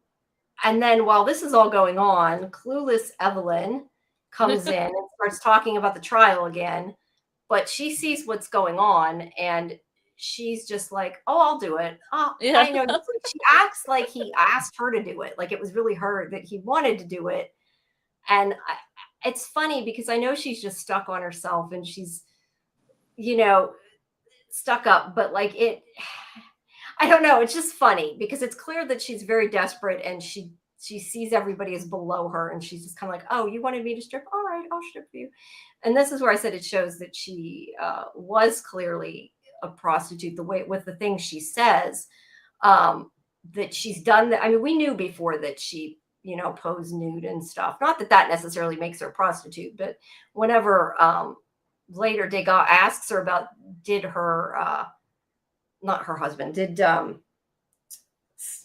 then while this is all going on, clueless Evelyn comes in and starts talking about the trial again, but she sees what's going on and she's just like, oh, I'll do it. Oh, yeah. I know. She acts like he asked her to do it. Like it was really her that he wanted to do it. And it's funny because I know she's just stuck on herself and she's, stuck up, but like I don't know. It's just funny because it's clear that she's very desperate and she sees everybody as below her and she's just kind of like, oh, you wanted me to strip? All right, I'll strip for you. And this is where I said it shows that she was clearly a prostitute, the way with the things she says, that she's done that. I mean, we knew before that she, posed nude and stuff. Not that necessarily makes her a prostitute, but whenever later Degas asks her about did her not her husband, did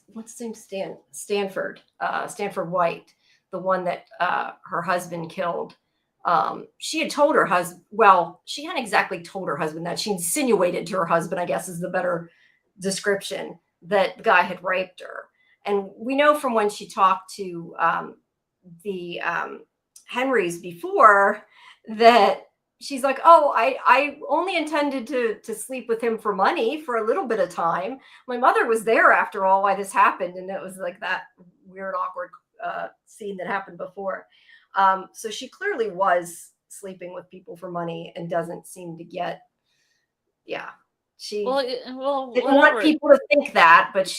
what's his name, Stanford White, the one that her husband killed. She had told her husband, well, she hadn't exactly told her husband that. She insinuated to her husband, I guess is the better description, that the guy had raped her. And we know from when she talked to the Henrys before that she's like, oh, I only intended to sleep with him for money for a little bit of time. My mother was there after all why this happened. And it was like that weird, awkward scene that happened before. So she clearly was sleeping with people for money and doesn't seem to get, she didn't want people to think that, but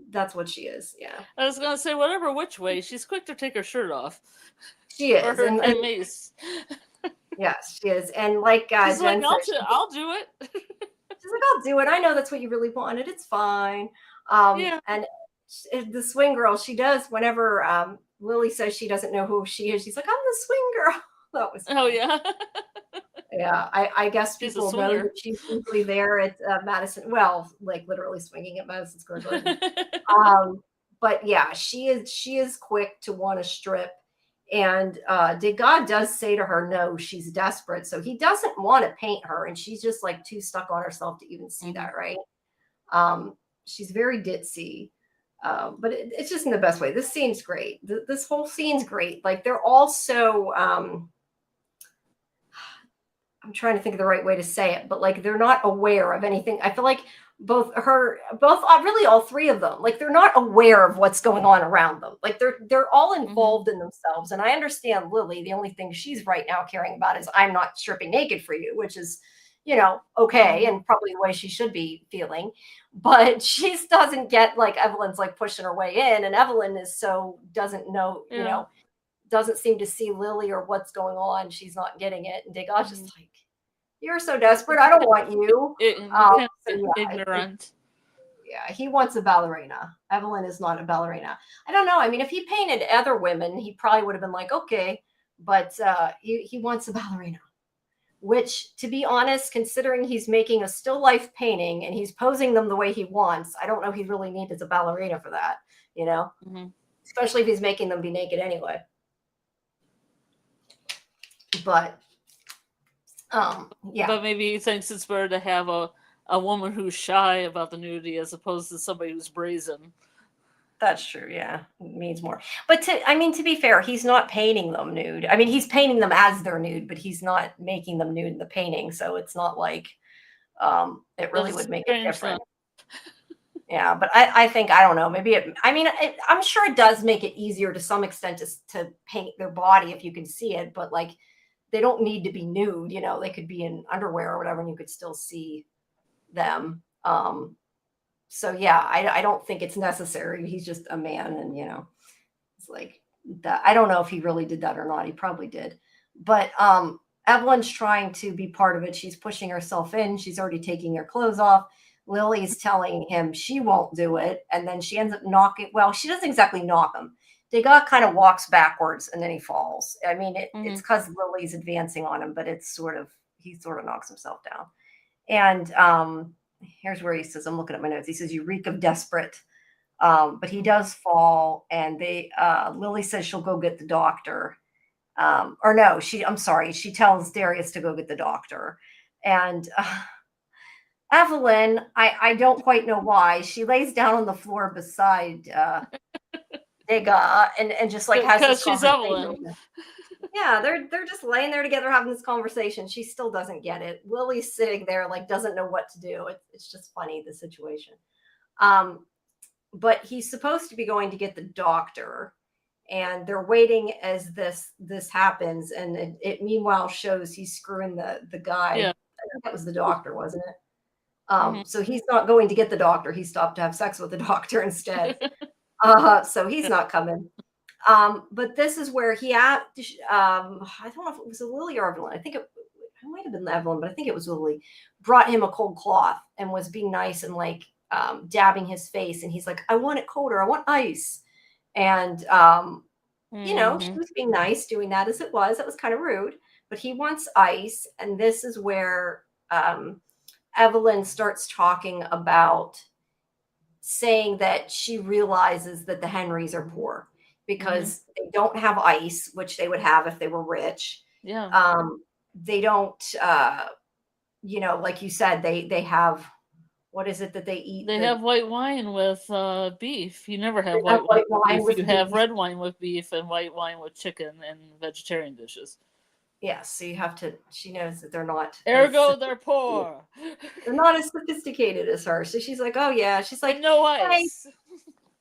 that's what she is. Yeah. I was going to say, whatever which way, she's quick to take her shirt off. She is. And mace. Yes, she is. And like she's Jen like, I'll do it. She's like, I'll do it. I know that's what you really wanted. It's fine. And the swing girl, she does whenever Lily says she doesn't know who she is. She's like, I'm the swing girl. That was funny. Oh, yeah. Yeah, I guess people know that she's usually there at Madison. Well, like literally swinging at Madison Square Garden. But yeah, she is quick to want to strip. And Degas does say to her, no, she's desperate. So he doesn't want to paint her. And she's just like too stuck on herself to even see that, right? She's very ditzy. But it's just in the best way. This scene's great. This whole scene's great. Like they're all so I'm trying to think of the right way to say it, but like they're not aware of anything. I feel like both really all three of them, like they're not aware of what's going on around them. Like they're all involved in themselves. And I understand Lily. The only thing she's right now caring about is I'm not stripping naked for you, which is, okay, and probably the way she should be feeling. But she doesn't get like Evelyn's like pushing her way in, and Evelyn is doesn't know, doesn't seem to see Lily or what's going on. She's not getting it. And Degas just like, you're so desperate. I don't want you. Ignorant. Yeah, he wants a ballerina. Evelyn is not a ballerina. I don't know. I mean, if he painted other women, he probably would have been like, okay, but he wants a ballerina. Which, to be honest, considering he's making a still life painting and he's posing them the way he wants, I don't know he really needs a ballerina for that, especially if he's making them be naked anyway. But yeah. But maybe he thinks it's better to have a woman who's shy about the nudity as opposed to somebody who's brazen. That's true. Yeah, it means more. But to be fair, he's not painting them nude. I mean, he's painting them as they're nude, but he's not making them nude in the painting. So it's not like it really would make it different. Yeah, but I think, I don't know, maybe I'm sure it does make it easier to some extent to paint their body if you can see it, but like they don't need to be nude, they could be in underwear or whatever and you could still see them. So yeah, I don't think it's necessary. He's just a man and, it's like that. I don't know if he really did that or not. He probably did. But Evelyn's trying to be part of it. She's pushing herself in. She's already taking her clothes off. Lily's telling him she won't do it. And then she ends up knocking. Well, she doesn't exactly knock him. Degas kind of walks backwards and then he falls. I mean, it's because Lily's advancing on him, but he sort of knocks himself down. And here's where he says, I'm looking at my notes. He says, you reek of desperate. But he does fall, and Lily says she'll go get the doctor. Or no, she tells Darius to go get the doctor. And Evelyn, I don't quite know why, she lays down on the floor beside Degas and just like has this she's conversation. Yeah, they're just laying there together having this conversation. She still doesn't get it. Lily's sitting there like doesn't know what to do. It's just funny, the situation. But he's supposed to be going to get the doctor, and they're waiting as this happens, and it meanwhile shows he's screwing the guy. Yeah. I think that was the doctor, wasn't it? So he's not going to get the doctor. He stopped to have sex with the doctor instead. So he's not coming. But this is where I don't know if it was Lily or Evelyn. I think it might have been Evelyn, but I think it was Lily, brought him a cold cloth and was being nice and like dabbing his face. And he's like, I want it colder. I want ice. And, she was being nice doing that as it was. That was kind of rude, but he wants ice. And this is where Evelyn starts talking about saying that she realizes that the Henrys are poor because they don't have ice, which they would have if they were rich. Yeah. They don't, like you said, they have, what is it that they eat? They have white wine with beef. You never have white wine with beef. You have red wine with beef and white wine with chicken and vegetarian dishes. Yes, so you have to, she knows that they're not. Ergo, they're poor. They're not as sophisticated as her. So she's like, oh yeah. She's like, no ice. Hey.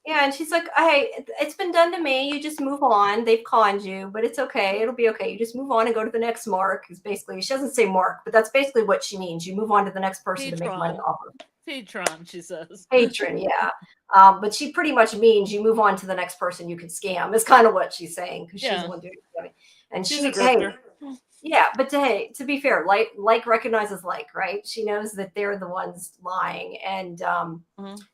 Yeah, and she's like, hey, it's been done to me. You just move on. They've conned you, but it's okay. It'll be okay. You just move on and go to the next mark. It's basically, she doesn't say mark, but that's basically what she means. You move on to the next person to make money off of. Patron, she says. Patron, yeah. But she pretty much means you move on to the next person you can scam. Is kind of what she's saying, because she's the one doing it. And she's a grifter. Yeah, but to be fair, like recognizes like, right? She knows that they're the ones lying, and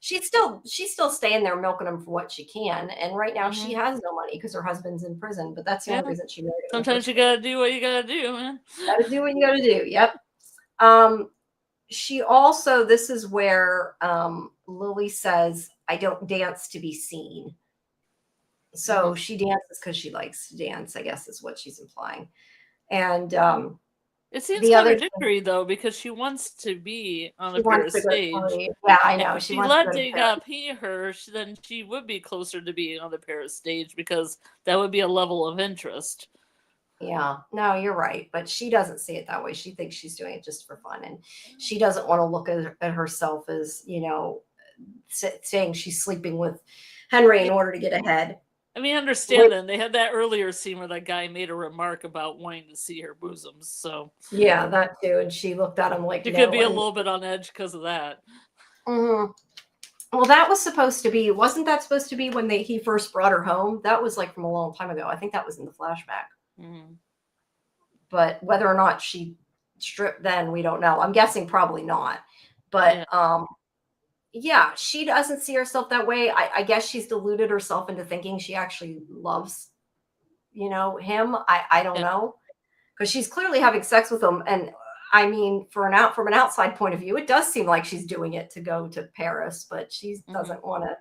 she's still staying there milking them for what she can. And right now she has no money because her husband's in prison. But that's the only reason she married him. Sometimes you gotta do what you gotta do, man. Gotta do what you gotta do. Yep. She also, this is where Lily says, "I don't dance to be seen." So she dances because she likes to dance, I guess is what she's implying. And It seems The other thing, contradictory though, because she wants to be on she the wants to Paris go to stage. Paris. Yeah, I And know. if She she wants to let go to Paris. Degas pay her, then she would be closer to being on the Paris stage because that would be a level of interest. Yeah, no, you're right. But she doesn't see it that way. She thinks she's doing it just for fun. And she doesn't want to look at herself as, saying she's sleeping with Henry in order to get ahead. I mean, understand Which, then. They had that earlier scene where that guy made a remark about wanting to see her bosoms, so yeah, that too. And she looked at him like, she could no. be a And little bit on edge because of that. mhm. Well, that was supposed to be, wasn't that supposed to be when he first brought her home? That was like from a long time ago. I think that was in the flashback. Mm. But whether or not she stripped then, we don't know. I'm guessing probably not. But Yeah. yeah, she doesn't see herself that way. I guess she's deluded herself into thinking she actually loves, him. I don't Yeah. know. Because she's clearly having sex with him. And I mean, from an outside point of view, it does seem like she's doing it to go to Paris, but she doesn't want to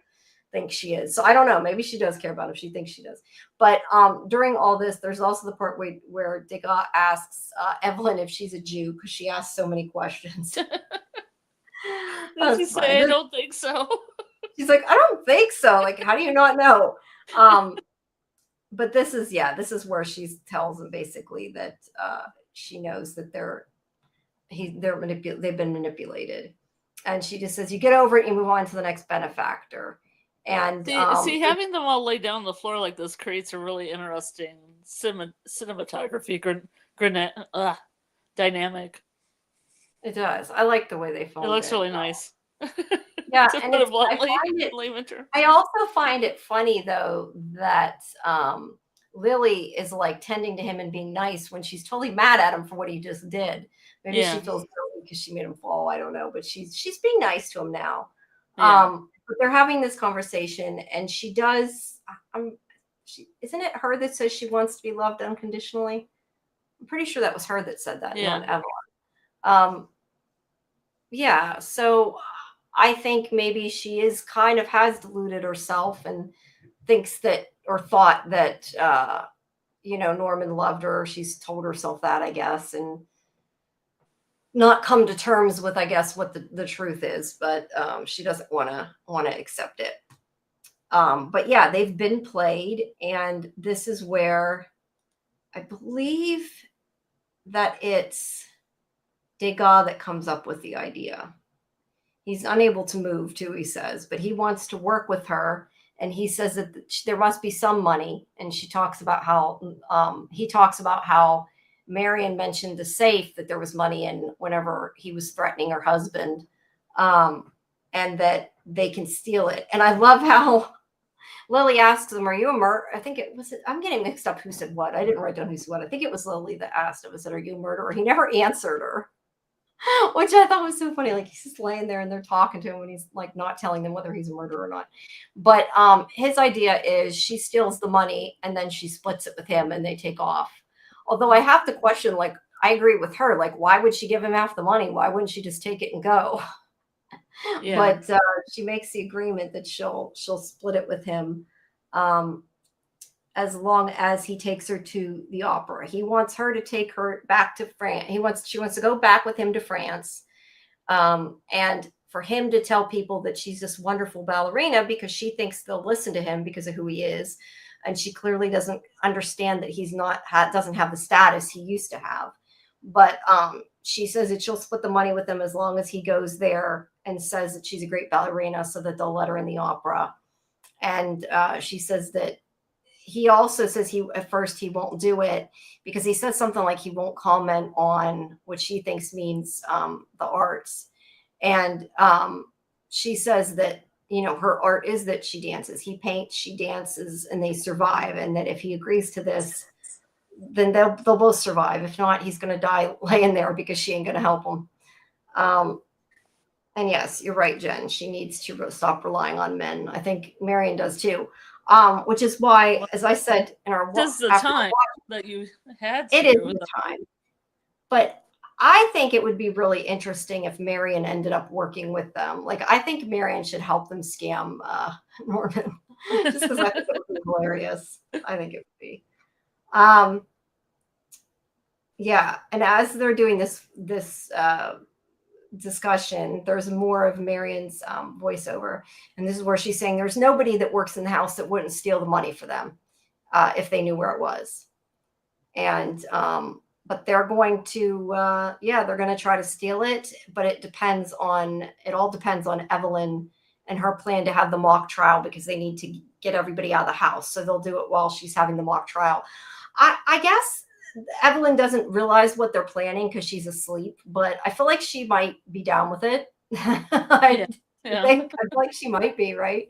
think she is. So I don't know. Maybe she does care about him. She thinks she does. But during all this, there's also the part where Degas asks Evelyn if she's a Jew because she asks so many questions. Did she say, I don't think so? She's like, I don't think so. Like, how do you not know? But this is where she tells him basically that she knows that they've been manipulated, and she just says, "You get over it, you move on to the next benefactor." And see, having them all lay down on the floor like this creates a really interesting cinematography dynamic. it does. I like the way they filmed it. It looks really nice. Yeah, to and put it bluntly, layman terms. I also find it funny though that Lily is like tending to him and being nice when she's totally mad at him for what he just did. Maybe she feels guilty because she made him fall. I don't know, but she's being nice to him now. Yeah. But they're having this conversation, and she does. Isn't it her that says she wants to be loved unconditionally? I'm pretty sure that was her that said that, not Evelyn. Yeah. So I think maybe she is kind of has deluded herself and thinks that or thought that Norman loved her. She's told herself that, I guess, and not come to terms with, I guess, what the truth is, but she doesn't want to accept it. But yeah, they've been played, and this is where I believe that it's Degas that comes up with the idea. He's unable to move too, he says, but he wants to work with her. And he says that there must be some money. And she talks about how he talks about how Marion mentioned the safe that there was money in whenever he was threatening her husband, and that they can steal it. And I love how Lily asks him, "Are you a murderer?" I think it was. I'm getting mixed up. Who said what? I didn't write down who said what. I think it was Lily that asked him. I said, "Are you a murderer?" He never answered her. Which I thought was so funny. Like he's just laying there and they're talking to him and he's like not telling them whether he's a murderer or not. But his idea is she steals the money and then she splits it with him and they take off. Although I have to question, like, I agree with her. Like, why would she give him half the money? Why wouldn't she just take it and go? Yeah. But she makes the agreement that she'll split it with him. As long as he takes her to the opera. He wants her to take her back to France. She wants to go back with him to France. And for him to tell people that she's this wonderful ballerina because she thinks they'll listen to him because of who he is. And she clearly doesn't understand that he's doesn't have the status he used to have. But she says that she'll split the money with him as long as he goes there and says that she's a great ballerina so that they'll let her in the opera. And she says that he also says at first he won't do it because he says something like he won't comment on what she thinks means the arts. And she says that, her art is that she dances. He paints, she dances, and they survive. And that if he agrees to this, then they'll both survive. If not, he's going to die laying there because she ain't going to help him. And yes, you're right, Jen. She needs to stop relying on men. I think Marion does too. Which is why, as I said in our this is the time that you had to. It is the time. But I think it would be really interesting if Marion ended up working with them. Like, I think Marion should help them scam Norman. Just because I think it would be hilarious. I think it would be. Yeah, and as they're doing this discussion, there's more of Marion's voiceover, and this is where she's saying there's nobody that works in the house that wouldn't steal the money for them if they knew where it was. And but they're going to yeah, they're going to try to steal it, but it all depends on Evelyn and her plan to have the mock trial, because they need to get everybody out of the house, so they'll do it while she's having the mock trial. I guess Evelyn doesn't realize what they're planning because she's asleep, but I feel like she might be down with it. Yeah, I yeah, I feel like she might be, right?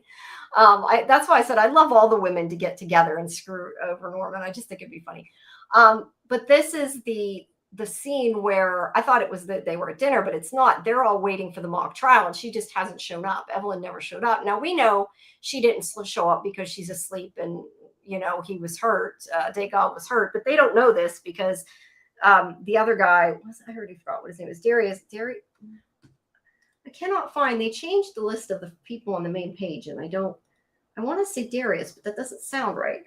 That's why I said I'd love all the women to get together and screw over Norman. I just think it'd be funny. But this is the scene where I thought it was that they were at dinner, but it's not. They're all waiting for the mock trial, and she just hasn't shown up. Evelyn never showed up. Now we know she didn't show up because she's asleep, and he was hurt. Dagon was hurt, but they don't know this because the other guy I already forgot what his name is. Darius. I cannot find. They changed the list of the people on the main page, and I want to say Darius, but that doesn't sound right.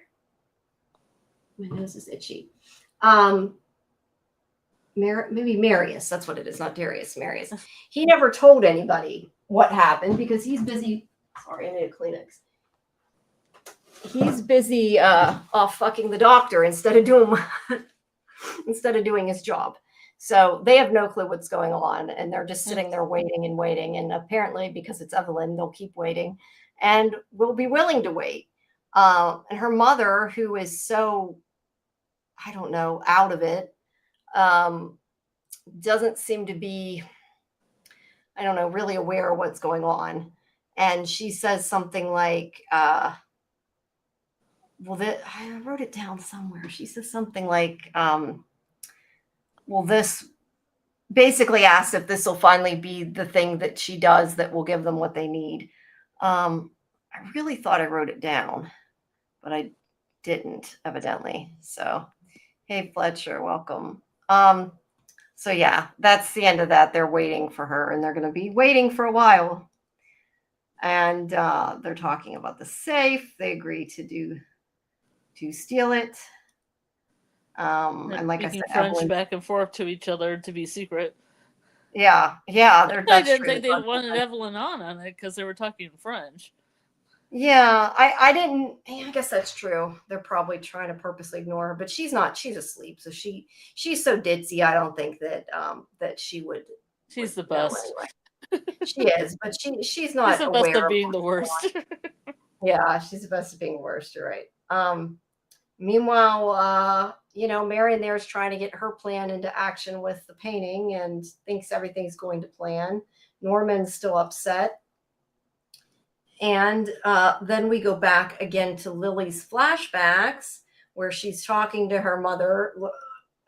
My nose is itchy. Maybe Marius. That's what it is, not Darius. Marius. He never told anybody what happened because he's busy. Sorry, I need a Kleenex. He's busy off fucking the doctor instead of doing his job. So they have no clue what's going on, and they're just sitting there waiting and waiting. And apparently, because it's Evelyn, they'll keep waiting and will be willing to wait. And her mother, who is so, I don't know, out of it, doesn't seem to be, I don't know, really aware of what's going on. And she says something like, I wrote it down somewhere. She says something like, this basically asks if this will finally be the thing that she does that will give them what they need. I really thought I wrote it down, but I didn't, evidently. So, hey, Fletcher, welcome. So yeah, that's the end of that. They're waiting for her, and they're going to be waiting for a while. And they're talking about the safe. They agree to steal it. And like I said, French Evelyn, back and forth to each other to be secret. yeah, I that's didn't true. think they wanted Evelyn on it because they were talking French. Yeah, I didn't. I guess that's true. They're probably trying to purposely ignore her, but she's not. She's asleep, so she's so ditzy. I don't think that she would. She's the know best. anyway. She is, but she's She's not the best aware of of being what's the worst. going on. Yeah, she's the best of being worst. You're right. Meanwhile, Marion there is trying to get her plan into action with the painting and thinks everything's going to plan. Norman's still upset. And then we go back again to Lily's flashbacks, where she's talking to her mother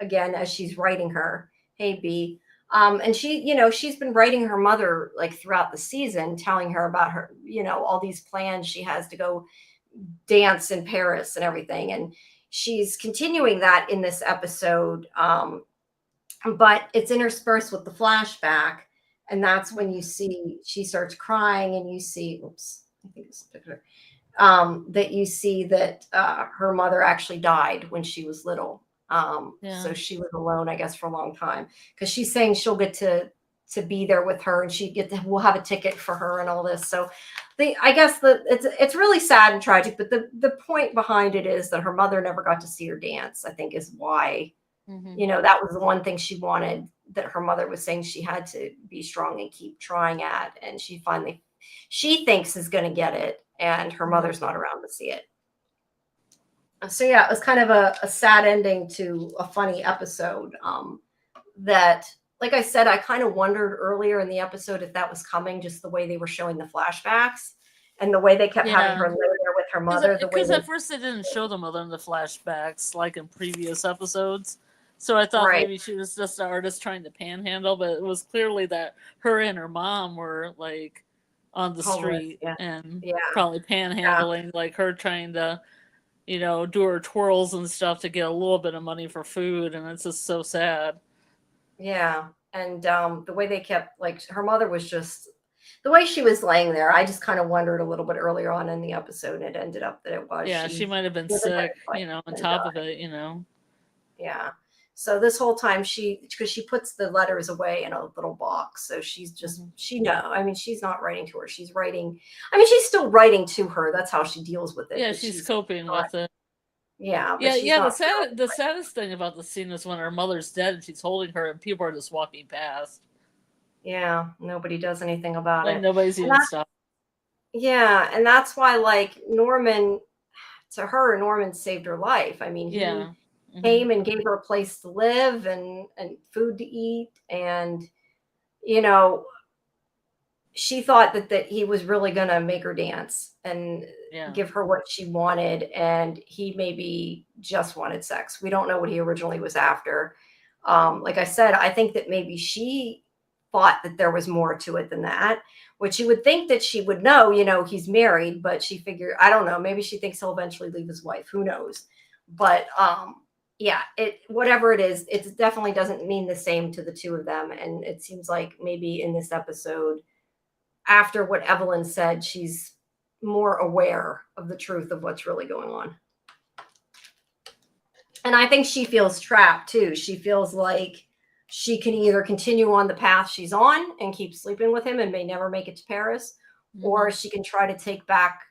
again as she's writing her. Hey, B. And she's been writing her mother like throughout the season, telling her about her, all these plans she has to go dance in Paris and everything. And she's continuing that in this episode. But it's interspersed with the flashback. And that's when you see she starts crying, and you see, I think it's a picture, that you see that her mother actually died when she was little. So she was alone, I guess, for a long time, because she's saying she'll get to be there with her, and we'll have a ticket for her and all this. So I guess it's really sad and tragic, but the point behind it is that her mother never got to see her dance, I think, is why. That was the one thing she wanted, that her mother was saying she had to be strong and keep trying at. And she thinks is going to get it. And her mother's not around to see it. So yeah, it was kind of a sad ending to a funny episode. That, like I said, I kind of wondered earlier in the episode if that was coming, just the way they were showing the flashbacks and the way they kept having her lay there with her mother. Because at first they didn't show the mother in the flashbacks like in previous episodes. So I thought maybe she was just an artist trying to panhandle, but it was clearly that her and her mom were like on the street and probably panhandling, like her trying to, do her twirls and stuff to get a little bit of money for food. And it's just so sad. Yeah. And the way they kept, like, her mother was just, the way she was laying there, I just kind of wondered a little bit earlier on in the episode, and it ended up that it was. Yeah, she might have been sick, on top of it, Yeah. So this whole time because she puts the letters away in a little box. So she's just, I mean, she's not writing to her. She's writing, I mean, she's still writing to her. That's how she deals with it. Yeah, But she's she's coping not, with it. yeah, but Yeah, she's yeah. not. The saddest thing about the scene is when her mother's dead and she's holding her, and people are just walking past. Yeah, nobody does anything about Like it. nobody's And even stopped. yeah, and that's why, like, Norman, to her, Norman saved her life. I mean, he Yeah. Hmm. came and gave her a place to live and food to eat, and you know, she thought that he was really going to make her dance and Yeah. give her what she wanted, and he maybe just wanted sex. We don't know what he originally was after. Like I said, I think that maybe she thought that there was more to it than that, which you would think that she would know. He's married, but she figured, I don't know, maybe she thinks he'll eventually leave his wife, who knows. But yeah, it, whatever it is, it definitely doesn't mean the same to the two of them. And it seems like maybe in this episode, after what Evelyn said, she's more aware of the truth of what's really going on. And I think she feels trapped too. She feels like she can either continue on the path she's on and keep sleeping with him and may never make it to Paris, or she can try to take back,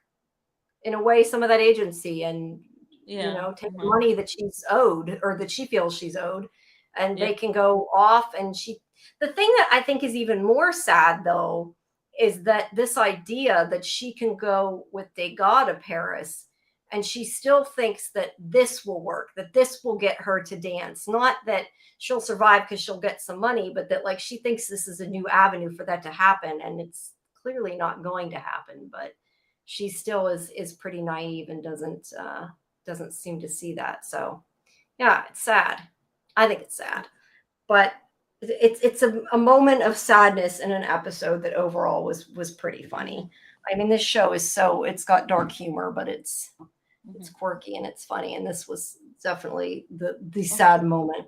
in a way, some of that agency and, take the money that she's owed, or that she feels she's owed, and they can go off. And the thing that I think is even more sad, though, is that this idea that she can go with Degas to Paris, and she still thinks that this will work, that this will get her to dance. Not that she'll survive because she'll get some money, but that, like, she thinks this is a new avenue for that to happen, and it's clearly not going to happen. But she still is pretty naive and doesn't seem to see that. So yeah, it's sad. I think it's sad, but it's a moment of sadness in an episode that overall was pretty funny. I mean, this show it's got dark humor, but it's quirky and it's funny, and this was definitely the sad moment.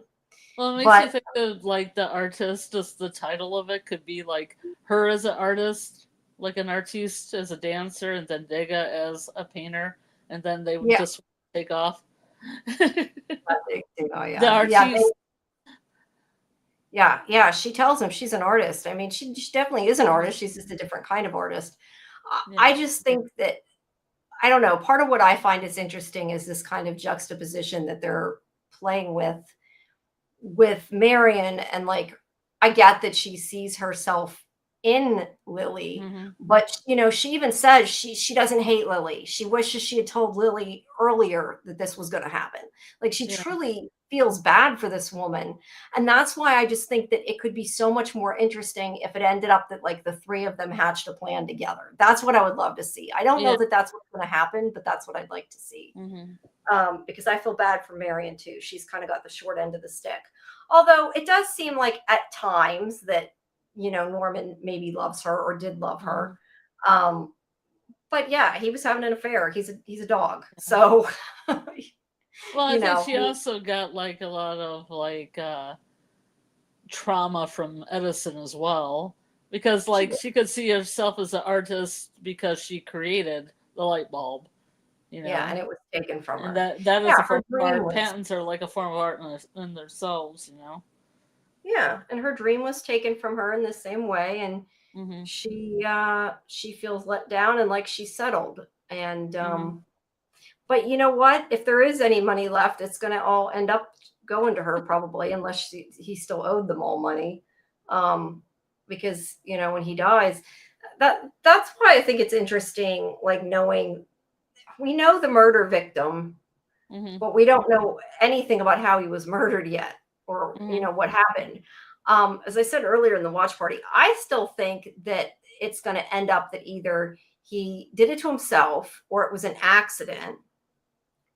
Well, it makes But you think of like the artist, just the title of it could be like her as an artist, like an artiste as a dancer, and then Degas as a painter, and then they would yeah, just take off. oh, The yeah, artiste. yeah. She tells him she's an artist. I mean, she definitely is an artist. She's just a different kind of artist. Yeah. I just think that, I don't know. Part of what I find is interesting is this kind of juxtaposition that they're playing with Marion. And, like, I get that she sees herself in Lily, but she even says she doesn't hate Lily. She wishes she had told Lily earlier that this was going to happen. Like, she truly feels bad for this woman. And that's why I just think that it could be so much more interesting if it ended up that, like, the three of them hatched a plan together. That's what I would love to see. I don't know that that's what's going to happen, but that's what I'd like to see. Because I feel bad for Marion too. She's kind of got the short end of the stick. Although it does seem like at times that, Norman maybe loves her or did love her. But yeah, he was having an affair. He's a dog. So, well, I think she also got like a lot of like trauma from Edison as well, because like she could see herself as an artist because she created the light bulb. Yeah, and it was taken from her. And that is a form of art. Patents are like a form of art in themselves, Yeah, and her dream was taken from her in the same way, and she feels let down and like she's settled. And but you know what? If there is any money left, it's going to all end up going to her probably, unless he still owed them all money. Because when he dies, that's why I think it's interesting, like, knowing we know the murder victim, but we don't know anything about how he was murdered yet, or what happened. As I said earlier in the watch party, I still think that it's going to end up that either he did it to himself, or it was an accident,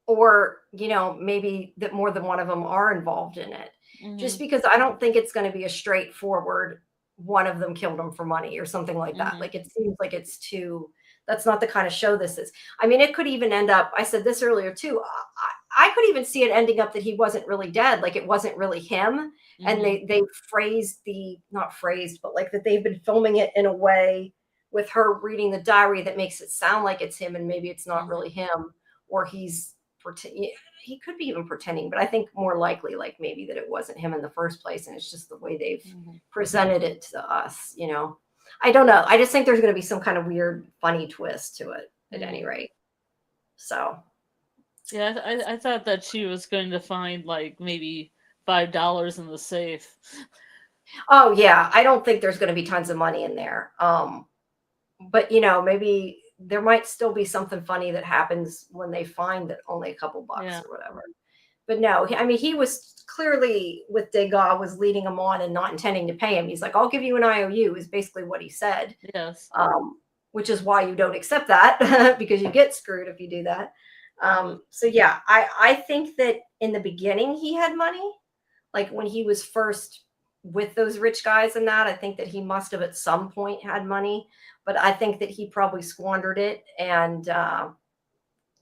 or maybe that more than one of them are involved in it. Just because I don't think it's going to be a straightforward one of them killed him for money or something like that. Like, it seems like it's too, that's not the kind of show this is. I mean, it could even end up, I said this earlier too, I could even see it ending up that he wasn't really dead. Like, it wasn't really him. And they phrased not phrased, but like that they've been filming it in a way with her reading the diary that makes it sound like it's him, and maybe it's not really him, or he's he could be even pretending, but I think more likely, like maybe that it wasn't him in the first place, and it's just the way they've presented it to us. I don't know. I just think there's going to be some kind of weird, funny twist to it at any rate. So. Yeah, I thought that she was going to find like maybe $5 in the safe. Oh yeah, I don't think there's going to be tons of money in there. But maybe there might still be something funny that happens when they find that only a couple bucks or whatever. But no, I mean, he was clearly with Degas was leading him on and not intending to pay him. He's like, I'll give you an IOU is basically what he said. Yes. Which is why you don't accept that because you get screwed if you do that. So yeah, I think that in the beginning he had money, like when he was first with those rich guys and that, I think that he must have at some point had money, but I think that he probably squandered it and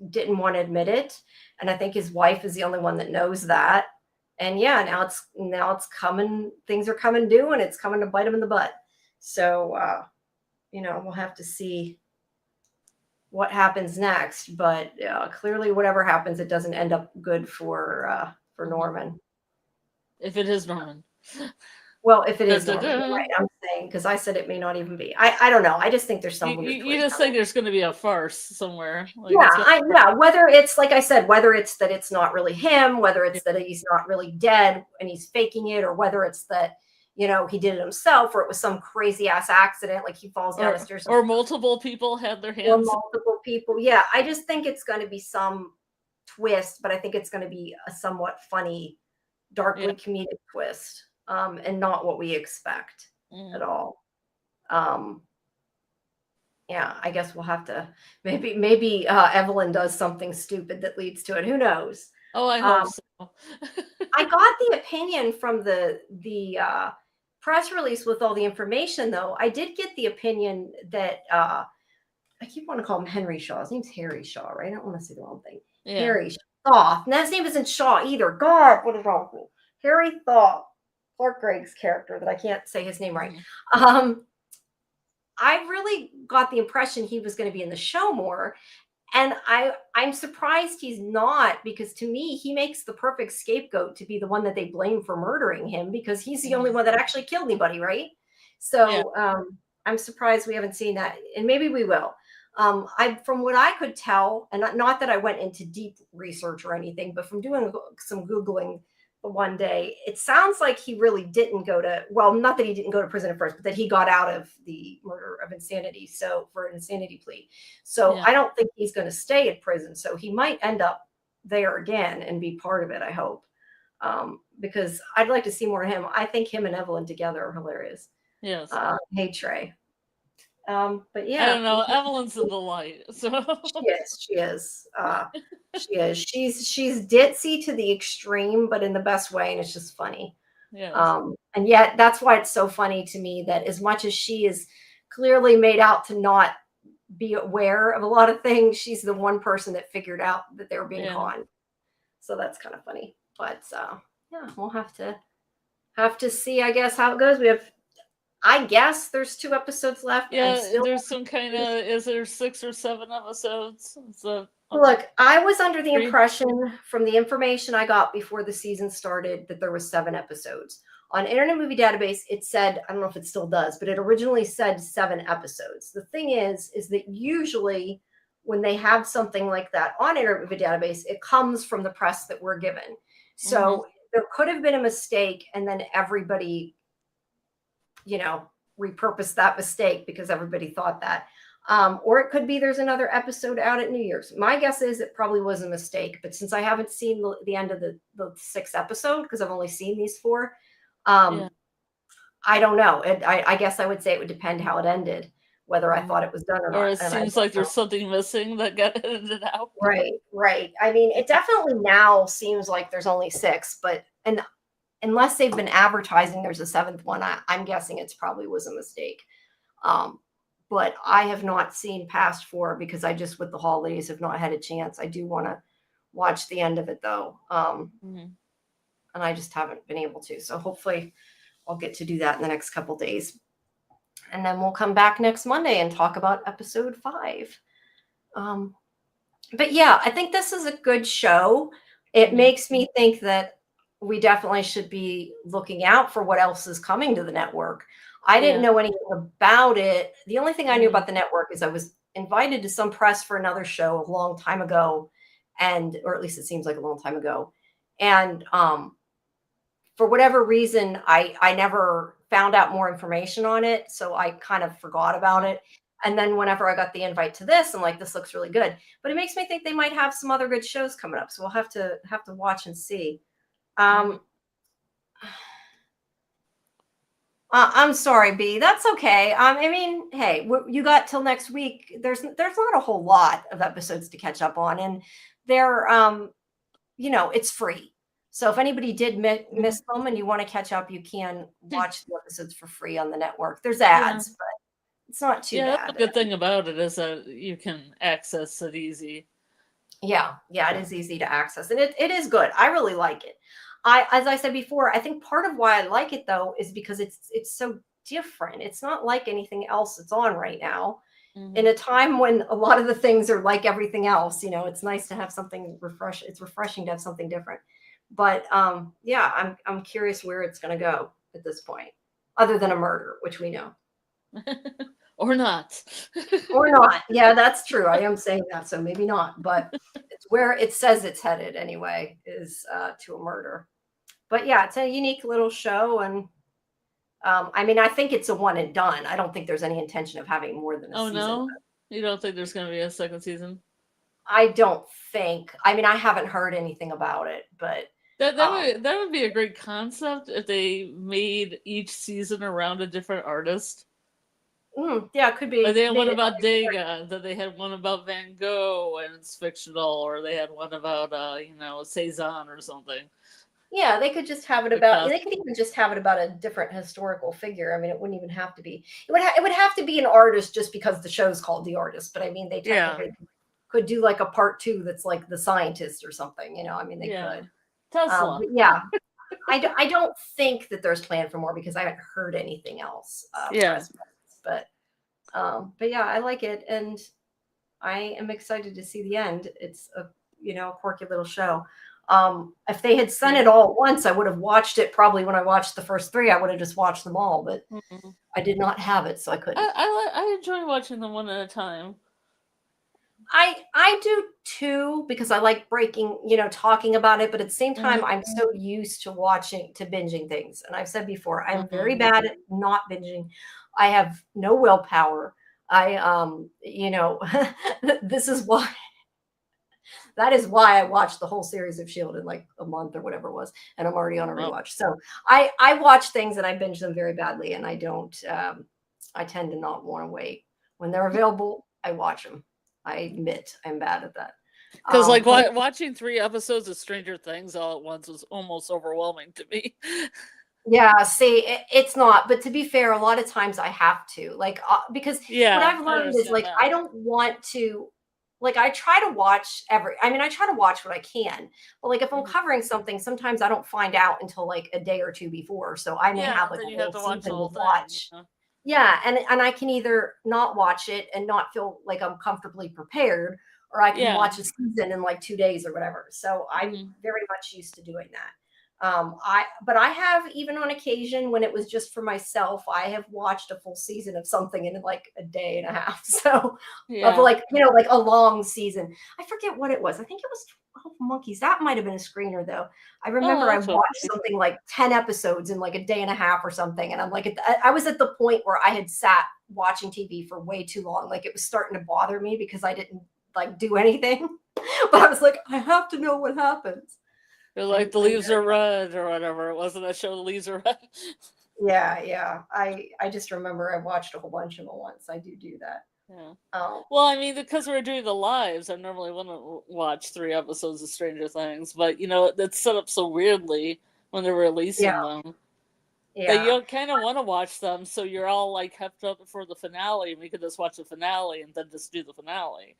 didn't want to admit it. And I think his wife is the only one that knows that. And yeah, now it's coming, things are coming due and it's coming to bite him in the butt. So, we'll have to see what happens next, but clearly whatever happens, it doesn't end up good for Norman. If it is Norman. Well, if it is Norman, right? I'm saying because I said it may not even be. I don't know. I just think there's some weird. You just think there's going to be a farce somewhere. Like yeah. Whether it's like I said, whether it's that it's not really him, whether it's that he's not really dead and he's faking it, or whether it's that he did it himself, or it was some crazy ass accident, like he falls down the stairs, or multiple people had their hands. Or multiple people. Yeah, I just think it's going to be some twist, but I think it's going to be a somewhat funny, darkly comedic twist. And not what we expect at all. Yeah, I guess we'll have to maybe Evelyn does something stupid that leads to it. Who knows? Oh, I hope so. I got the opinion from the press release with all the information, though. I did get the opinion that I keep wanting to call him Henry Shaw. His name's Harry Shaw, right? I don't want to say the wrong thing. Yeah. Harry Shaw. And his name isn't Shaw either. God, what is wrong with me? Harry Thaw. Clark Gregg's character that I can't say his name right. I really got the impression he was going to be in the show more. And I'm surprised he's not, because to me, he makes the perfect scapegoat to be the one that they blame for murdering him, because he's the only one that actually killed anybody, right? So I'm surprised we haven't seen that. And maybe we will. From what I could tell, and not that I went into deep research or anything, but from doing some Googling one day, it sounds like he really didn't go to, well, not that he didn't go to prison at first, but that he got out of the murder of insanity. So for an insanity plea. So I don't think he's going to stay at prison. So he might end up there again and be part of it, I hope. Because I'd like to see more of him. I think him and Evelyn together are hilarious. Yes. Hey, Trey. But yeah, I don't know. Evelyn's in the light. So she is. She's ditzy to the extreme, but in the best way, and it's just funny. Yes. And yet that's why it's so funny to me that as much as she is clearly made out to not be aware of a lot of things, she's the one person that figured out that they were being conned. So that's kind of funny. But we'll have to see, I guess, how it goes. I guess there's 2 episodes left. Yeah, there's some kind of, is there 6 or 7 episodes? Look, I was under the impression from the information I got before the season started that there was 7 episodes. On Internet Movie Database, it said, I don't know if it still does, but it originally said 7 episodes. The thing is that usually when they have something like that on Internet Movie Database, it comes from the press that we're given. So there could have been a mistake, and then everybody repurpose that mistake because everybody thought that. Or it could be there's another episode out at New Year's. My guess is it probably was a mistake, but since I haven't seen the end of the 6th episode, because I've only seen these 4, I don't know. I guess I would say it would depend how it ended, whether I thought it was done or not. Or it seems like there's something missing that got edited out. Right. I mean, it definitely now seems like there's only 6, but unless they've been advertising there's a 7th one, I'm guessing it's probably was a mistake. But I have not seen past 4 because I just, with the holidays, have not had a chance. I do want to watch the end of it, though. And I just haven't been able to. So hopefully I'll get to do that in the next couple days. And then we'll come back next Monday and talk about episode 5. But yeah, I think this is a good show. It Mhm. makes me think that we definitely should be looking out for what else is coming to the network. I didn't Yeah. know anything about it. The only thing I knew Mhm. about the network is I was invited to some press for another show a long time ago, and or at least it seems like a long time ago. And for whatever reason, I never found out more information on it, so I kind of forgot about Mhm. it. And then whenever I got the invite to this, I'm like, this looks really good. But it makes me think they might have some other good shows coming up, so we'll have to watch and see. Mhm. Um, I'm sorry, B. That's okay. I mean, hey, you got till next week. There's not a whole lot of episodes to catch up on, and they're it's free. So if anybody did Mhm. miss them and you want to catch up, you can Hmm. watch the episodes for free on the network. There's Yeah. ads, but it's not too Yeah, that's a bad. good thing about it is that you can access it easy. Yeah, yeah, it is easy to access, and it is good. I really like it. As I said before, I think part of why I like it though is because it's so different. It's not like anything else that's on right now. In Mhm. a time when a lot of the things are like everything else, it's nice to have something refresh. It's refreshing to have something different. But yeah, I'm curious where it's going to go at this point, other than a murder, which we know. Or not. Or not. Yeah, that's true. I am saying that, so maybe not, but it's where it says it's headed anyway, is to a murder. But yeah, it's a unique little show, and I mean, I think it's a one and done. I don't think there's any intention of having more than a Oh season. no? You don't think there's going to be a second season? I don't think. I mean, I haven't heard anything about it, but um, That would be a great concept if they made each season around a different artist. yeah, it could Like be. they had one about Degas, then they had one about Van Gogh and it's fictional, or they had one about Cezanne or something. Yeah, they could just have it about. Because They could even just have it about a different historical figure. I mean, it wouldn't even have to be. It would have to be an artist just because the show's called The Artist. But I mean, they yeah, technically could do like a part two that's like the scientist or something. I mean, they yeah, could. Tesla. But yeah, I don't think that there's plan for more because I haven't heard anything else Yeah. press. But yeah, I like it, and I am excited to see the end. It's a quirky little show. If they had sent Yeah. it all at once, I would have watched it. Probably when I watched the first three, I would have just watched them all. But Mhm. I did not have it, so I couldn't. I enjoy watching them one at a time. I do too because I like talking about it. But at the same time, Mhm. I'm so used to binging things, and I've said before, I'm very Mhm. bad at not binging. I have no willpower. This is why that is why I watched the whole series of Shield in like a month or whatever it was, and I'm already on a Oh, rewatch. So I watch things and I binge them very badly, and I don't. I tend to not want to wait when they're available. I watch them. I admit I'm bad at that. because like But watching 3 episodes of Stranger Things all at once was almost overwhelming to me. yeah, see, it's not. But to be fair, a lot of times I have to, because what Yeah, I've I learned is understand like I that. don't want to. Like I try to watch I mean, I try to watch what I can, but like if I'm Mhm. covering something, sometimes I don't find out until like a day or two before. So I may have Yeah, like then a you have whole to watch the season to whole thing. watch. Yeah, and I can either not watch it and not feel like I'm comfortably prepared, or I can Yeah. watch a season in like 2 days or whatever. So I'm Mhm. very much used to doing that. But I have, even on occasion when it was just for myself, I have watched a full season of something in like a day and a half. So of Yeah. like a long season. I forget what it was. I think it was 12 Monkeys. That might have been a screener though. I Oh, remember I that's watched okay. something like 10 episodes in like a day and a half or something. And I'm like, I was at the point where I had sat watching TV for way too long. Like it was starting to bother me because I didn't like do anything. But I was like, I have to know what happens. Or like And the and leaves are red or whatever. It wasn't that show, The Leaves Are Red. yeah, yeah. I just remember I watched a whole bunch of them once. I do that. Yeah. Um, Well, I mean, because we're doing the lives, I normally want to watch 3 episodes of Stranger Things, but it's set up so weirdly when they're yeah, releasing them that yeah. you kind of want to watch them, so you're all like hyped up for the finale, and we could just watch the finale and then just do the finale.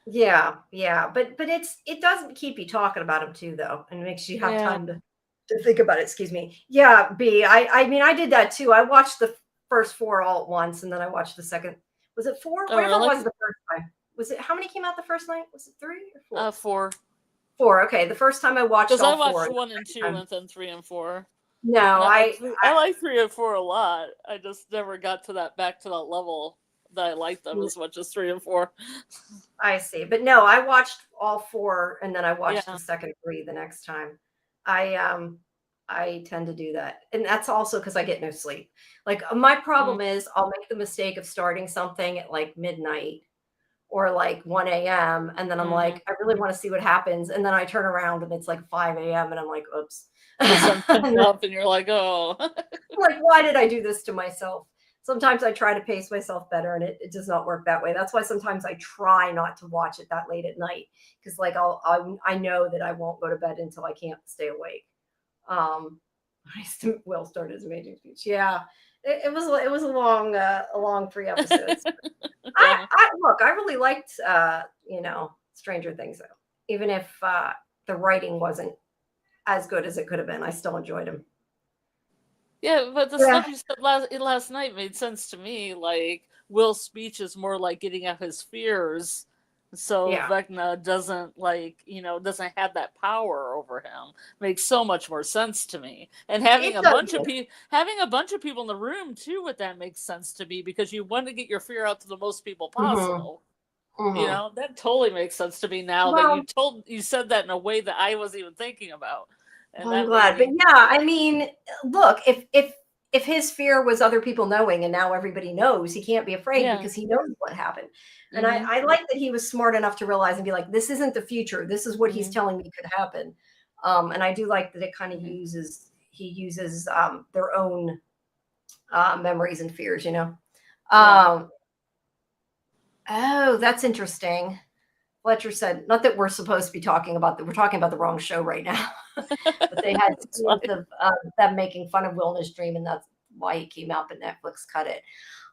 Yeah, yeah, but it doesn't keep you talking about them too, though, and makes you have Yeah. time to think about it. Excuse me. Yeah, B. I mean, I did that too. I watched the first four all at once, and then I watched the second. Was it four? Oh, Whatever it really? was the first time. Was it, how many came out the first night? Was it 3 or 4? 4. 4. Okay. The first time I watched Because I all watched 4. 1 and 2, Um, and then 3 and 4. no, And I like 3 and 4 a lot. I just never got to that back to that level that I liked them as much as 3 and 4. I see. But no, I watched all 4 and then I watched Yeah. the second 3 the next time. I tend to do that. And that's also because I get no sleep. Like my problem is I'll make the mistake of starting something at like midnight or like 1 a.m. And then I'm Mm-hmm. like, I really want to see what happens. And then I turn around and it's like 5 a.m. and I'm like, oops. The sun comes And up and you're like, oh. like, why did I do this to myself? Sometimes I try to pace myself better and it does not work that way. That's why sometimes I try not to watch it that late at night. Cause like I know that I won't go to bed until I can't stay awake. Will start his amazing speech. Yeah. It was a long 3 episodes. Yeah. I look, I really liked Stranger Things though. Even if the writing wasn't as good as it could have been, I still enjoyed him. Yeah, but the Yeah. stuff you said last night made sense to me. Like, Will's speech is more like getting out his fears, so Yeah. Vecna doesn't doesn't have that power over him. Makes so much more sense to me. And having It a does. bunch of people in the room too with that makes sense to me, because you want to get your fear out to the most people Mm-hmm. possible. Mm-hmm. That totally makes sense to me now that Well, you said that in a way that I wasn't even thinking about, and I'm that made glad. But me. yeah, I mean, look, if his fear was other people knowing and now everybody knows, he can't be afraid Yeah. because he knows what happened. And Mm-hmm. I like that he was smart enough to realize and be like, this isn't the future. This is what he's Mm-hmm. telling me could happen. And I do like that it kind of Mm-hmm. uses their own memories and fears, you know. Yeah. Oh, that's interesting. Fletcher said, not that we're supposed to be talking about that. We're talking about the wrong show right now. But they had It's scenes fine. of them making fun of Will in his dream, and that's why he came out, but Netflix cut it.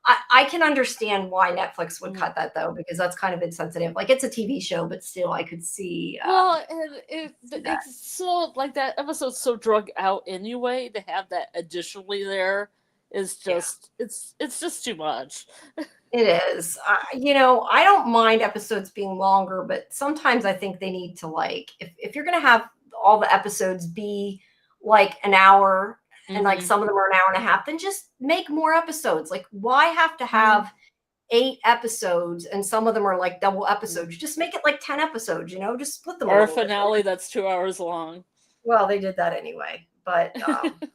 I can understand why Netflix would Mm-hmm. cut that though, because that's kind of insensitive. Like it's a TV show, but still, I could see Well, and that. it's so like that episode's so drug out anyway. To have that additionally there is Yeah, just it's just too much. it is. I don't mind episodes being longer, but sometimes I think they need to like if you're gonna have all the episodes be like an hour and like Mm-hmm. some of them are an hour and a half, then just make more episodes. Like, why have to Mm-hmm. have 8 episodes and some of them are like double Mm-hmm. episodes? Just make it like 10 episodes, just split them a Or a little different. finale that's 2 hours long. Well, they did that anyway,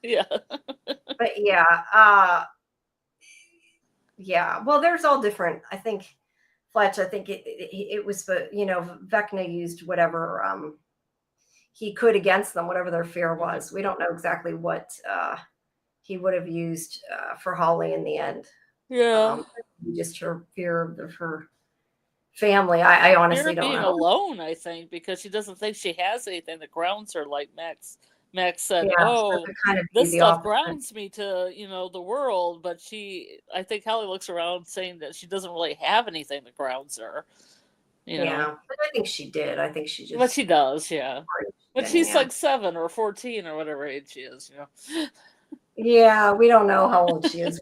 Yeah. but yeah. Well, there's all different. I think Fletch, I think it was, Vecna used whatever he could against them, whatever their fear Mm-hmm. was. We don't know exactly what he would have used for Holly in the end. Yeah. Just her fear of her family. I Fear honestly of don't being know. alone, I think, because she doesn't think she has anything that grounds her, like Max said, Yeah, so it "Oh, could kind of be this the stuff opposite. grounds me to, the world." But I think Hallie looks around saying that she doesn't really have anything that grounds her, you know. Yeah, but I think she did. I think she But just she does, yeah. But she's yeah. like 7 or 14 or whatever age she is. Yeah, we don't know how old she is.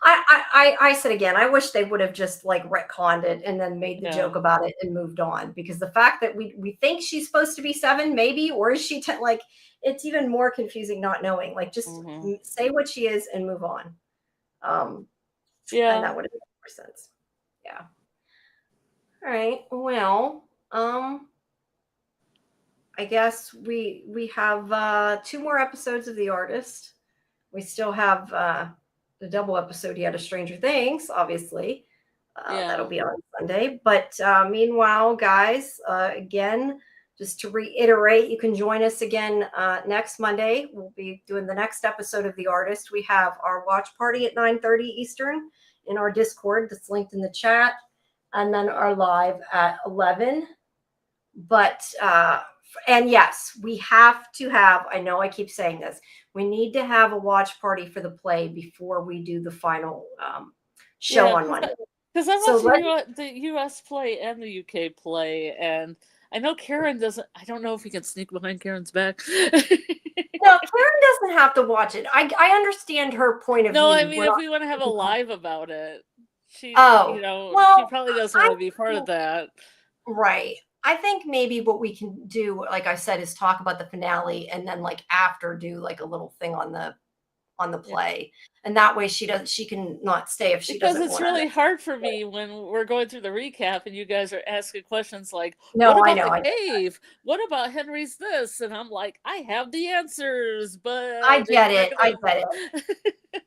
I said again, I wish they would have just like retconned it and then made the Yeah. joke about it and moved on, because the fact that we think she's supposed to be 7, maybe, or is she 10? Like, it's even more confusing not knowing. Like, just Hmm. say what she is and move on. Um, and Yeah. that would have made more sense. Yeah. All right. Well, I guess we have 2 more episodes of The Artist. We still have the double episode yet of Stranger Things, obviously. That'll Yeah. be on Sunday. But meanwhile, guys, again, just to reiterate, you can join us again next Monday. We'll be doing the next episode of The Artist. We have our watch party at 9:30 Eastern in our Discord that's linked in the chat, and then our live at 11. But and yes, we have to have, I know I keep saying this, we need to have a watch party for the play before we do the final show Yeah, on Monday. because I So watched the US play and the UK play, and I know Karen doesn't. I don't know if he can sneak behind Karen's back. no, Karen doesn't have to watch it. I understand her point of No, I view. mean We're if we want to have a not, live about it. Oh, she well, probably doesn't I'm want to be part of that. right. I think maybe what we can do, like I said, is talk about the finale and then like after do like a little thing on the Yeah. play. And that way she can not stay if she Because doesn't it's want to. really hard for me when we're going through the recap and you guys are asking questions like, what No, I about know. the cave? What about Henry's this? And I'm like, I have the answers, I but get you're not it. I gonna get it.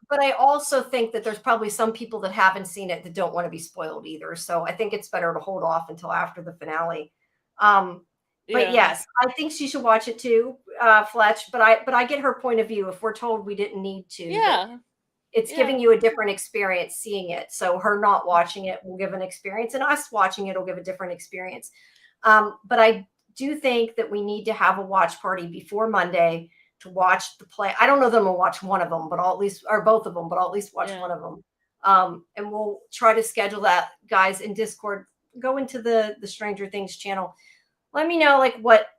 But I also think that there's probably some people that haven't seen it that don't want to be spoiled either. So I think it's better to hold off until after the finale. Um, but Yeah. yes, I think she should watch it too, Fletch. But I get her point of view. If we're told we didn't need to, that Yeah. it's Yeah. giving you a different experience seeing it. So her not watching it will give an experience, and us watching it will give a different experience. But I do think that we need to have a watch party before Monday to watch the play. I don't know that I'm gonna watch one of them, but I'll at least, or both of them, but I'll at least watch Yeah. one of them. And we'll try to schedule that, guys, in Discord. Go into the Stranger Things channel. Let me know like what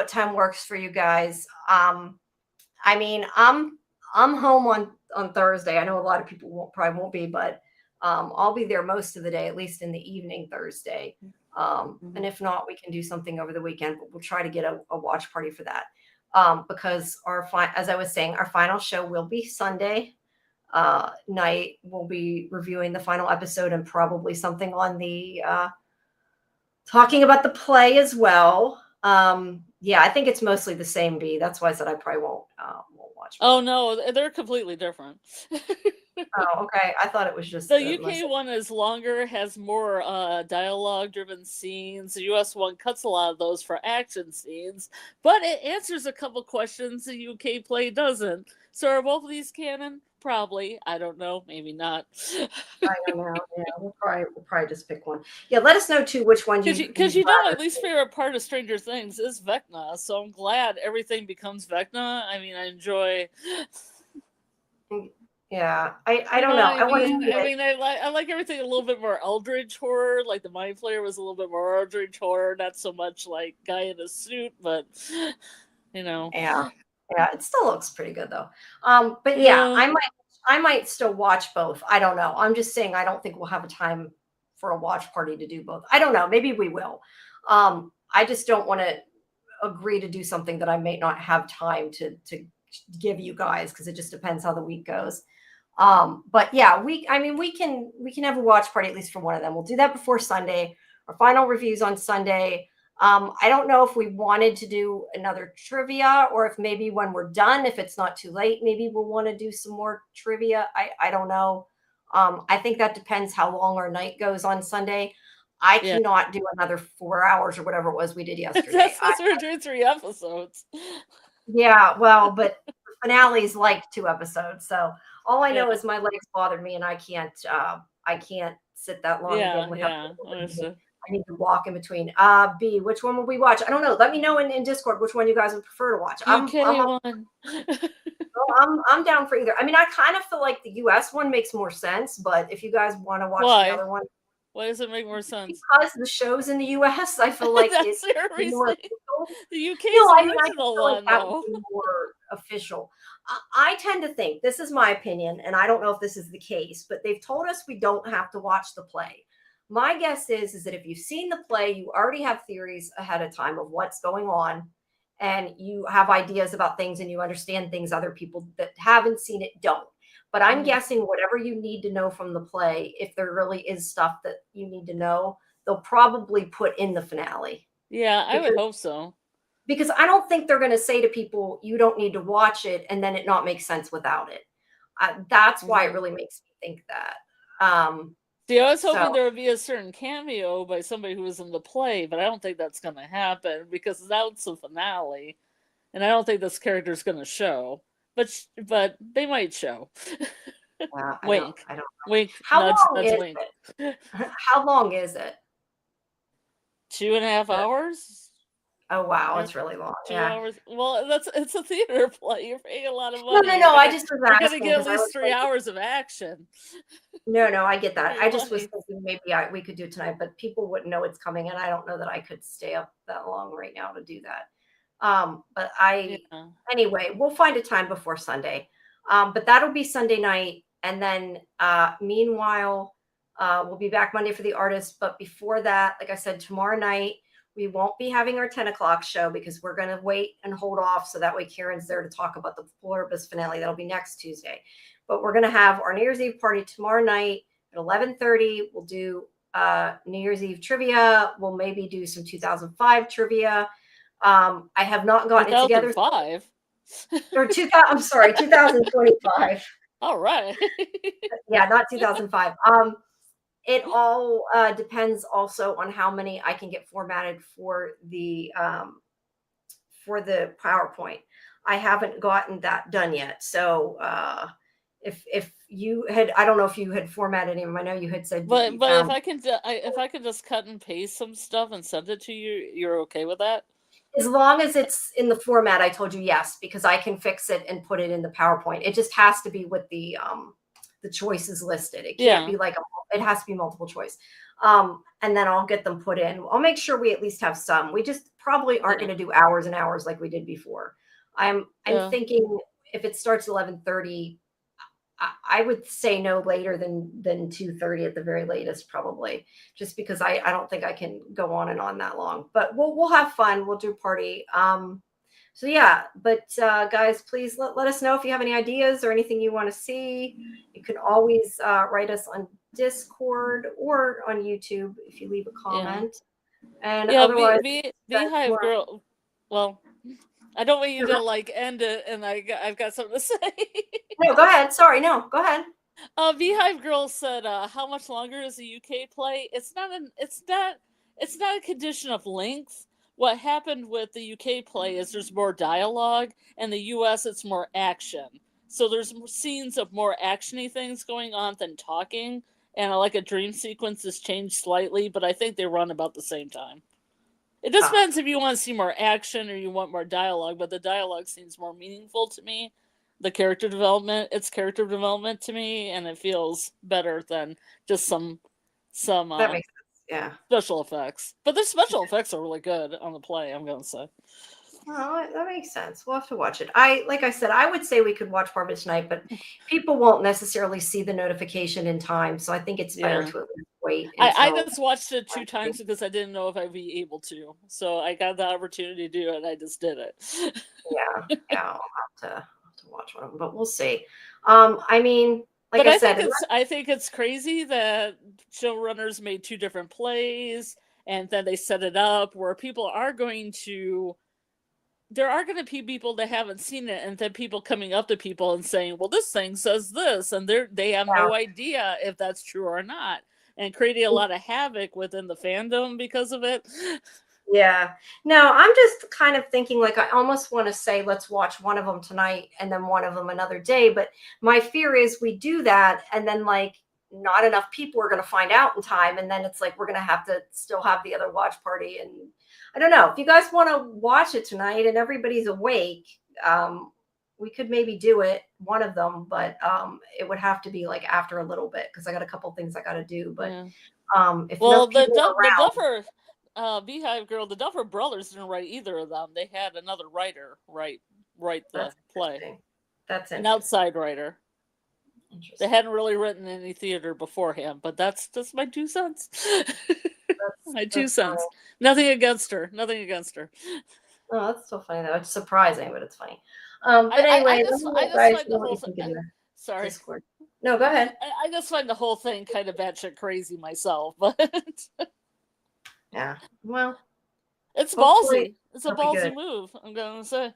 time works for you guys. I mean, I'm home on Thursday. I know a lot of people probably won't be, but I'll be there most of the day, at least in the evening Thursday. And if not, we can do something over the weekend. But we'll try to get a watch party for that because as I was saying, our final show will be Sunday night. We'll be reviewing the final episode and probably something on the talking about the play as well. Yeah, I think it's mostly the same B. That's why I said I probably won't watch Oh both. no, they're completely different. Oh, okay. I thought it was just The the UK most. one is longer, has more dialogue driven scenes. The US one cuts a lot of those for action scenes, but it answers a couple questions the UK play doesn't. So are both of these canon? Probably. I don't know. Maybe not. I don't know. Yeah, we'll probably just pick one. Yeah, let us know too which one Because you'd my rather least favorite part of Stranger Things is Vecna, so I'm glad everything becomes Vecna. I mean, I enjoy. see. Yeah, I You know don't what know. I I want to mean? see I it. mean, I like everything a little bit more Eldritch horror. Like the Mind Flayer was a little bit more Eldritch horror, not so much like guy in a suit, but you know, Yeah, yeah, it still looks pretty good though. But yeah, yeah, I might still watch both. I don't know. I'm just saying I don't think we'll have a time for a watch party to do both. I don't know. Maybe we will. I just don't want to agree to do something that I may not have time to give you guys because it just depends how the week goes. But yeah, I mean we can have a watch party at least for one of them. We'll do that before Sunday. Our final reviews on Sunday. I don't know if we wanted to do another trivia or if maybe when we're done, if it's not too late, maybe we'll want to do some more trivia. I don't know. I think that depends how long our night goes on Sunday. I yeah. cannot do another 4 hours or whatever it was we did yesterday. That's we're doing 3 episodes. Yeah, well, but the finale is like 2 episodes, so all I Yeah, know is my legs bothered me and I can't sit that long again without yeah. Understood. I need to walk in between. B, which one will we watch? I don't know. Let me know in Discord which one you guys would prefer to watch. UK one. I'm down for either. I mean, I kind of feel like the US one makes more sense, but if you guys want to watch the Why? other one, Why does it make more sense? because the show's in the US, I feel like That's it's your more reasoning. official. The No, UK's I mean, I just original feel like one, that would though. be more official. I tend to think this is my opinion, and I don't know if this is the case, but they've told us we don't have to watch the play. My guess is that if you've seen the play, you already have theories ahead of time of what's going on, and you have ideas about things, and you understand things other people that haven't seen it don't. But I'm Mhm. guessing whatever you need to know from the play, if there really is stuff that you need to know, they'll probably put in the finale Yeah, I would because hope so. I don't think they're going to say to people, you don't need to watch it and then it not make sense without it. That's why it Mhm. really makes me think that. See, I was So, hoping there would be a certain cameo by somebody who was in the play, but I don't think that's going to happen because that's the finale, and I don't think this character's going to show. But they might show. Wink, I don't know. wink, How nudge, long nudge, is wink. it? How long is it? 2.5 hours. Oh, wow. Yeah, It's really long. two Yeah. hours. Well, it's a theater play. You're paying a lot of No, no, money. no. I just was You're gonna asking get at because I least was three like, hours of action no, no, I get for that. your I just was money. thinking maybe we could do it tonight, but people wouldn't know it's coming. And I don't know that I could stay up that long right now to do that. But Yeah. anyway, we'll find a time before Sunday. But that'll be Sunday night. And then meanwhile, we'll be back Monday for the artist. But before that, like I said, tomorrow night, we won't be having our 10 o'clock show because we're going to wait and hold off. So that way Karen's there to talk about the Pluribus finale. That'll be next Tuesday. But we're going to have our New Year's Eve party tomorrow night at 11:30. We'll do New Year's Eve trivia. We'll maybe do some 2005 trivia. I have not gotten it together. 2005? Or 2000, I'm sorry, 2025. All right. Yeah, not 2005. It all depends also on how many I can get formatted for the PowerPoint. I haven't gotten that done yet. So if you had, I don't know if you had formatted him. I know you had said, but if I can just cut and paste some stuff and send it to you, you're okay with that? As long as it's in the format I told you, yes, because I can fix it and put it in the PowerPoint. It just has to be with the choices listed. It can't be like it has to be multiple choice. And then I'll get them put in. I'll make sure we at least have some. We just probably aren't going to do hours and hours like we did before. I'm thinking if it starts 11:30, I would say no later than 2:30 at the very latest, probably, just because I don't think I can go on and on that long. But we'll have fun. We'll do a party. So yeah, but guys, please let us know if you have any ideas or anything you want to see. You can always write us on Discord or on YouTube if you leave a comment. And otherwise, Beehive Girl. Well, I don't want you to like end it, and I've got something to say. No, go ahead. Sorry, no, go ahead. Beehive Girl said, "How much longer is the UK play? It's not a condition of length. What happened with the UK play is there's more dialogue, and the US it's more action. So there's scenes of more actiony things going on than talking, and like a dream sequence has changed slightly, but I think they run about the same time. It just depends if you want to see more action or you want more dialogue, but the dialogue seems more meaningful to me. It's character development to me, and it feels better than just some that makes sense. Yeah, special effects. But the special effects are really good on the play, I'm gonna say. Oh, that makes sense. We'll have to watch it. Like I said, I would say we could watch part of it tonight, but people won't necessarily see the notification in time. So I think it's better to at least wait. I just watched it 2 times because I didn't know if I'd be able to. So I got the opportunity to do it, and I just did it. Yeah, I'll have to watch one of them, but we'll see. I mean, like I said, I think it's crazy that showrunners made 2 different plays, and then they set it up where there are going to be people that haven't seen it, and then people coming up to people and saying, well, this thing says this, and they have no idea if that's true or not, and creating a lot of havoc within the fandom because of it. Yeah. No, I'm just kind of thinking like I almost want to say let's watch one of them tonight and then one of them another day. But my fear is we do that and then like not enough people are going to find out in time. And then it's like we're going to have to still have the other watch party. And I don't know if you guys want to watch it tonight and everybody's awake. We could maybe do it, one of them, but it would have to be like after a little bit because I got a couple things I got to do. But if the Duffer Beehive Girl, the Duffer Brothers didn't write either of them. They had another writer write the play. That's an outside writer. They hadn't really written any theater beforehand, but that's just my 2 cents. My 2 cents. Nothing against her. Oh, that's so funny though. It's surprising, but it's funny. But anyway, I just find the whole thing. Sorry. Discord. No, go ahead. I just find the whole thing kind of batshit crazy myself, but yeah. Well, it's ballsy. It's a ballsy move, I'm gonna say.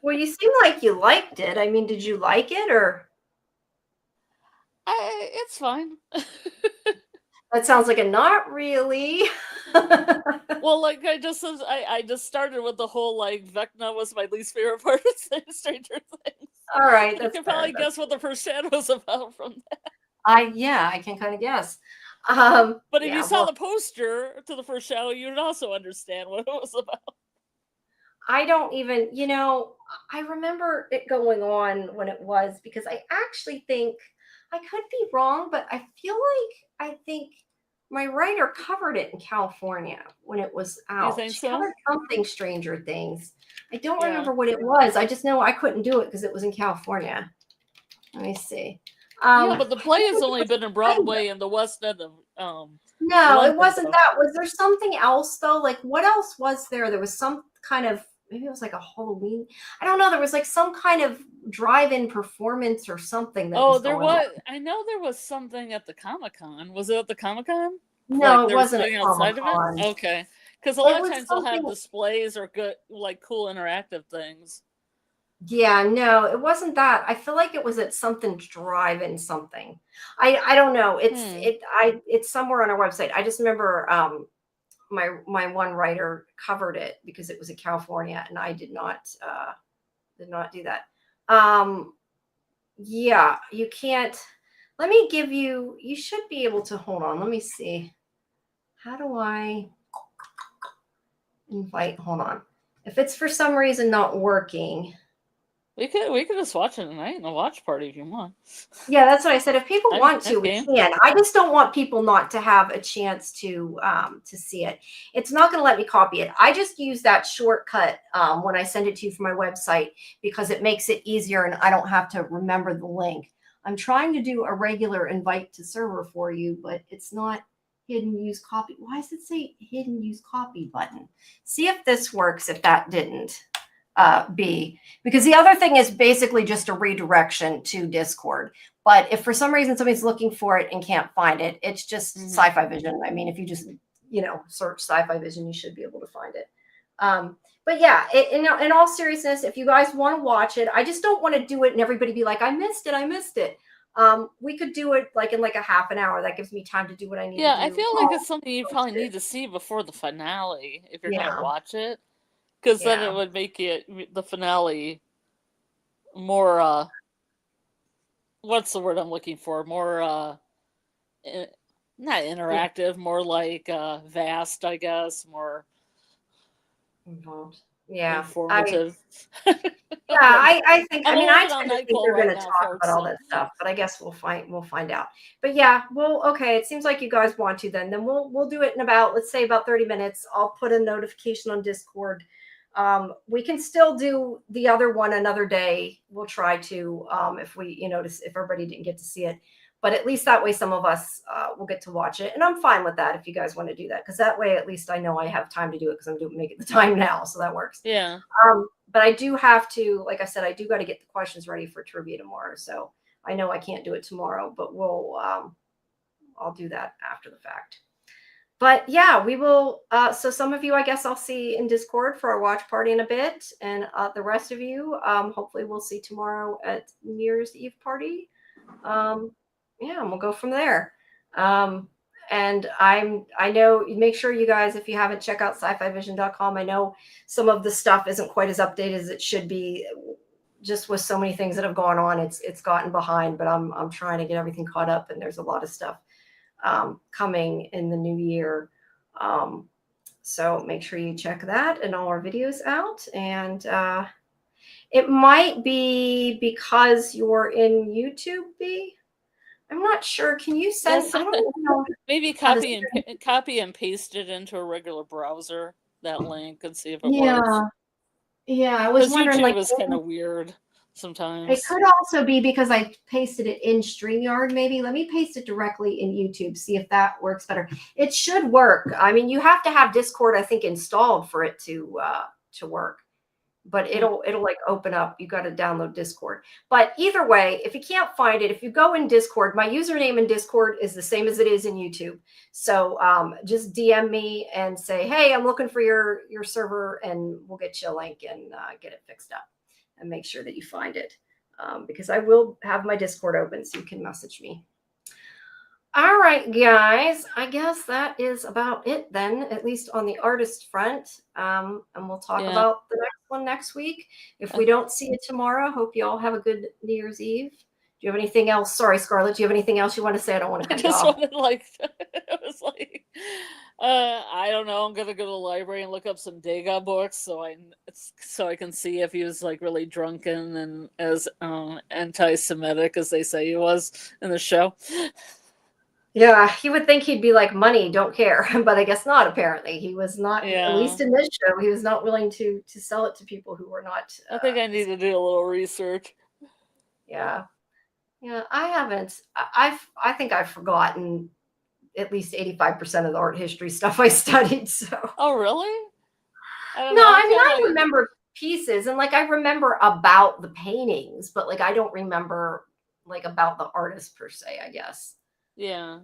Well, you seem like you liked it. I mean, did you like it or? It's fine. That sounds like a not really. Well, like I just started with the whole like Vecna was my least favorite part of Stranger Things. All right, you can probably guess what the first shadow was about from that. I can kind of guess. But if you saw the poster to the first shadow, you would also understand what it was about. I don't even, I remember it going on when it was because I actually think I could be wrong, but I think my writer covered it in California when it was out. You think she so? covered something Stranger Things. I don't remember what it was. I just know I couldn't do it because it was in California. Let me see. Yeah, but the play I has think it only was been in kind of- Broadway and the West End of No, it London. wasn't So. that. Was there something else though? Like what else was there? There was some kind of, maybe it was like a Halloween. I don't know. There was like some kind of drive-in performance or something that Oh, was there going on. was. I know there was something at the Comic-Con. Was it at the Comic-Con? No, Like it they were wasn't sitting at outside of it? Comic-Con. Okay. Because a It lot of was times they'll have something. displays or good, like cool interactive things. Yeah, no, it wasn't that. I feel like it was at something drive-in something. I don't know. Hmm. It's somewhere on our website. I just remember my one writer covered it because it was in California and I did not do that. Um yeah, you can't. Let me give you, you should be able to, hold on, let me see. How do I invite? Hold on. If it's for some reason not working. We could just watch it tonight in a watch party if you want. Yeah, that's what I said. If people want I'm to, we game. can. I just don't want people not to have a chance to see it. It's not going to let me copy it. I just use that shortcut when I send it to you from my website because it makes it easier and I don't have to remember the link. I'm trying to do a regular invite to server for you, but it's not hidden use copy. Why does it say hidden use copy button? See if this works. If that didn't be, because the other thing is basically just a redirection to Discord. But if for some reason somebody's looking for it and can't find it, it's just Sci-Fi Vision. I mean, if you just search Sci-Fi Vision, you should be able to find it. But yeah, in all seriousness, if you guys want to watch it, I just don't want to do it and everybody be like, I missed it, I missed it. We could do it like in like a half an hour. That gives me time to do what I need to do. I feel like it's something you probably need to see before the finale if you're gonna Yeah. watch it, because then it would make the finale more. What's the word I'm looking for? More not interactive, more like vast, I guess, more involved. Yeah. informative. I think, I I'm mean, a I little bit on tend to think nightfall they're going right to now, talk folks. about all So that stuff, but I guess we'll find out. But yeah, well, okay. It seems like you guys want to then we'll do it in about, let's say about 30 minutes. I'll put a notification on Discord. We can still do the other one another day. We'll try to, if we, if everybody didn't get to see it, but at least that way some of us will get to watch it. And I'm fine with that if you guys want to do that, because that way at least I know I have time to do it because I'm making the time now. So that works. yeah. But I do have to, like I said, I do got to get the questions ready for trivia tomorrow. So I know I can't do it tomorrow, but I'll do that after the fact. But yeah, we will. So some of you, I guess I'll see in Discord for our watch party in a bit. And the rest of you, hopefully we'll see tomorrow at New Year's Eve party. Yeah, and we'll go from there. And I know, make sure you guys, if you haven't, check out scifivision.com. I know some of the stuff isn't quite as updated as it should be, just with so many things that have gone on. It's gotten behind, but I'm trying to get everything caught up, and there's a lot of stuff coming in the new year. So make sure you check that and all our videos out. And it might be because you're in YouTube, B. I'm not sure. Can you send? I don't know. Maybe copy and paste it into a regular browser, that link, and see if it works. Yeah. I was wondering, YouTube like, is kind of weird sometimes. it could also be because I pasted it in StreamYard. Maybe let me paste it directly in YouTube. See if that works better. It should work. I mean, you have to have Discord, I think, installed for it to work. But it'll like open up. You got to download Discord. But either way, if you can't find it, if you go in Discord, my username in Discord is the same as it is in YouTube. So just DM me and say, hey, I'm looking for your server, and we'll get you a link and get it fixed up and make sure that you find it, because I will have my Discord open so you can message me. All right, guys, I guess that is about it then, at least on the artist front. And we'll talk about the next one next week. If we don't see you tomorrow, hope you all have a good New Year's Eve. Do you have anything else? Sorry, Scarlett, do you have anything else you want to say? I don't want to cut you off. It was like, I don't know. I'm gonna go to the library and look up some Degas books so I can see if he was like really drunken and as anti-Semitic as they say he was in the show. Yeah, you would think he'd be like, money, don't care, but I guess not. Apparently, he was not. At least in this show, he was not willing to sell it to people who were not. I think I need to do a little research. Yeah. Yeah, I haven't. I think I've forgotten at least 85% of the art history stuff I studied. So Oh, really? I don't no, know. I'm I mean kind I of remember pieces and like I remember about the paintings, but like I don't remember like about the artist per se, I guess. yeah.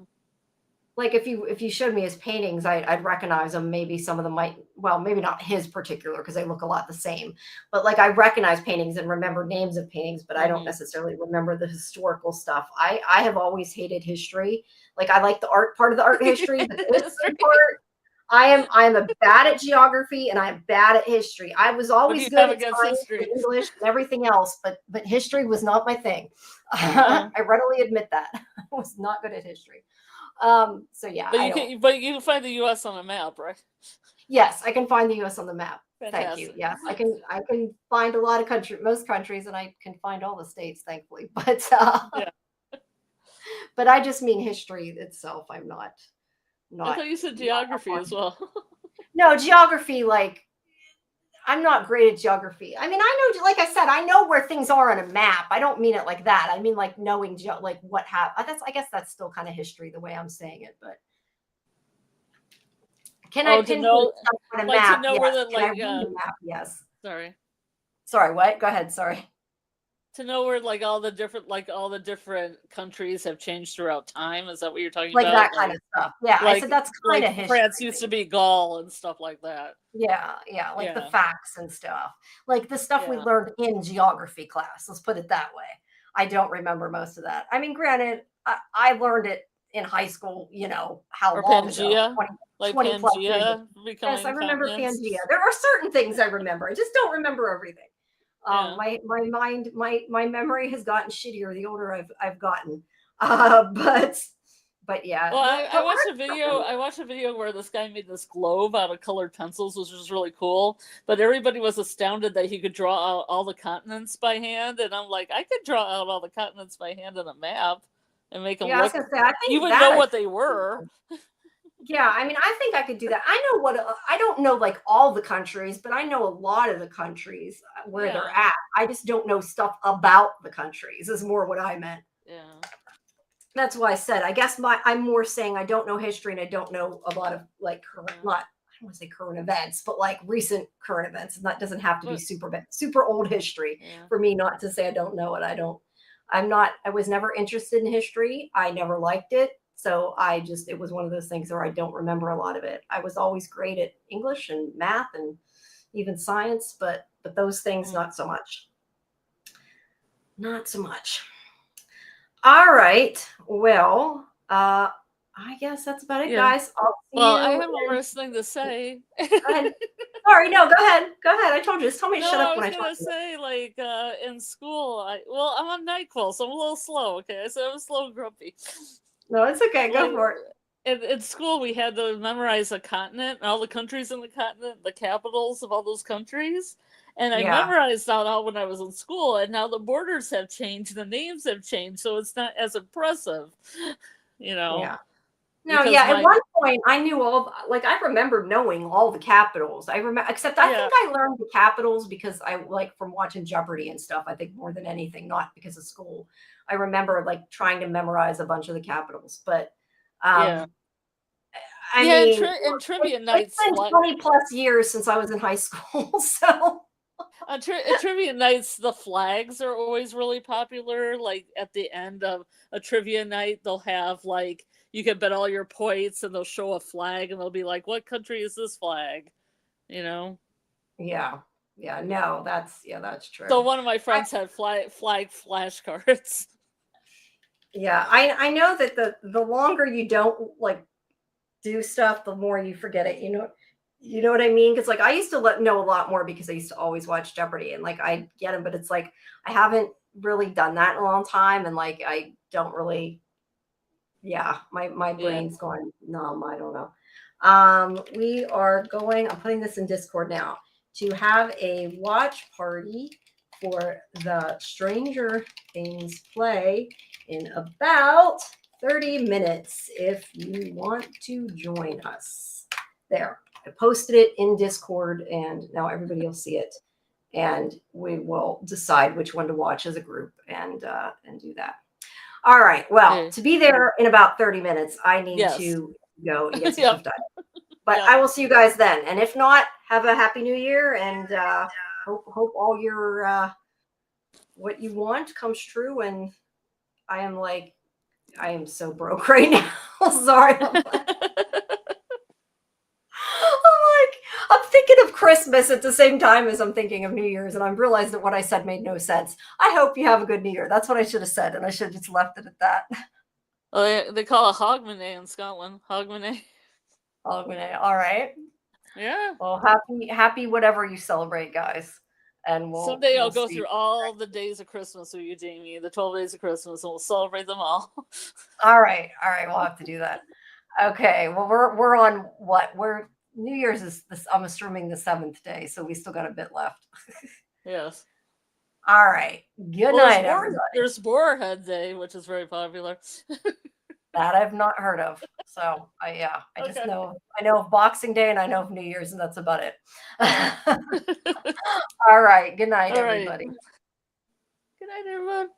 Like if you showed me his paintings, I'd recognize them. Maybe some of them might, well, maybe not his particular because they look a lot the same. But like I recognize paintings and remember names of paintings, but I don't Hmm. necessarily remember the historical stuff. I have always hated history. Like I like the art part of the art history, but the history History. part, I am a bad at geography and I'm bad at history. I was What do always you good have at against science and history? English and everything else, but history was not my thing. Uh, I readily admit that. I was not good at history. So yeah, but I you don't. can, but you can find the U.S. on a map, right? Yes, I can find the US on the map. Thank you. Fantastic. Yes, I can find a lot of most countries and I can find all the states, thankfully. Yeah. But I just mean history itself. I'm I not thought you said not geography as one. well. No, geography, like I'm not great at geography. I mean, I know, like I said, I know where things are on a map. I don't mean it like that. I mean like knowing like what happened. That's I guess that's still kind of history the way I'm saying it, but can I Oh, to pinpoint know, stuff on a like to map? know Yes. where the Can I like, read a map? Yes. sorry, Sorry, what? Go ahead. Sorry. to know where like all the different countries have changed throughout time. Is that what you're talking Like about? that kind of stuff. Yeah, I said that's kind Like of history. France used to be Gaul and stuff like that. Yeah, yeah, like the Yeah, facts and stuff. Like the stuff we yeah, learned in geography class. Let's put it that way. I don't remember most of that. I mean, granted, I learned it in high school, how or long ago? Pangea, 20, like 20 plus years ago. Pangea Yes, I becoming remember Pangea. continents. There are certain things I remember. I just don't remember everything. Yeah. My mind, my memory has gotten shittier the older I've gotten. But yeah, Well, the I watched a art video. stuff. I watched a video where this guy made this globe out of colored pencils, which was really cool. But everybody was astounded that he could draw out all the continents by hand, and I'm like, I could draw out all the continents by hand on a map and make them Yeah, I was look. gonna say, I You think would know that what they were. yeah, I mean, I think I could do that. I know I don't know like all the countries, but I know a lot of the countries where they're Yeah, at. I just don't know stuff about the countries, is more what I meant. yeah, That's why I said, I guess I'm more saying I don't know history and I don't know a lot of like current, yeah. not, I don't want to say current events, but like recent current events. And that doesn't have to be But super old history yeah, for me not to say I don't know it. I was never interested in history. I never liked it. So it was one of those things where I don't remember a lot of it. I was always great at English and math and even science, but those things, mm, not so much. Not so much. All right. Well, I guess that's about it, yeah. guys. I'll see Well, I you have one in. more thing to say. Go ahead. Sorry, no, go ahead. Go ahead. I told you. Just tell me to No, shut I up when was I talk gonna to you. say, like, in school, I'm on NyQuil, so I'm a little slow. Okay, so I'm slow and grumpy. No, it's okay. Go Like, for it. in school, we had to memorize a continent, all the countries in the continent, the capitals of all those countries, and I Yeah. memorized that all when I was in school. And now the borders have changed, the names have changed, so it's not as impressive, you know, Yeah. No, yeah. because At my one point, I knew like, I remember knowing all the capitals. I remember, except I yeah, think I learned the capitals because I like from watching Jeopardy and stuff. I think more than anything, not because of school. I remember like trying to memorize a bunch of the capitals, but yeah, um, I yeah, mean, and trivia it's nights, been 20 plus years since I was in high school. So, At trivia nights, the flags are always really popular. Like at the end of a trivia night, they'll have like you can bet all your points, and they'll show a flag, and they'll be like, "What country is this flag?" You know. yeah. Yeah. No, that's So true. one of my I, friends had flag flashcards. yeah. I know that the longer you don't like do stuff, the more you forget it. You know what I mean? Because like I used to know a lot more because I used to always watch Jeopardy and like I get them, but it's like I haven't really done that in a long time, and like I don't really. Yeah, my Yeah. brain's going numb. I don't know. We are going. I'm putting this in Discord now to have a watch party for the Stranger Things play in about 30 minutes. If you want to join us, there. I posted it in Discord, and now everybody will see it, and we will decide which one to watch as a group and do that. All right. Well, Okay. to be there in about 30 minutes, I need Yes. to go and get some Yep. stuff done. But Yep. I will see you guys then. And if not, have a happy new year and hope all your what you want comes true. And I am like, I am so broke right now. Sorry. I'm thinking of Christmas at the same time as I'm thinking of New Year's, and I realized that what I said made no sense. I hope you have a good New Year. That's what I should have said, and I should have just left it at that. Oh, they call it Hogmanay in Scotland. Hogmanay. All right. Yeah. Well, happy whatever you celebrate, guys, and Someday I'll we'll go see. through all the days of Christmas with you, Jamie. The 12 days of Christmas, and we'll celebrate them all. All right. We'll have to do that. Okay. Well, we're on what? We're New Year's is this. I'm assuming the 7th day, so we still got a bit left. Yes. All right. Good night, everybody. There's Boarhead Day, which is very popular. That I've not heard of. So I just Okay. know I know of Boxing Day and I know of New Year's, and that's about it. All right. Good night, All right. everybody. Good night, everyone.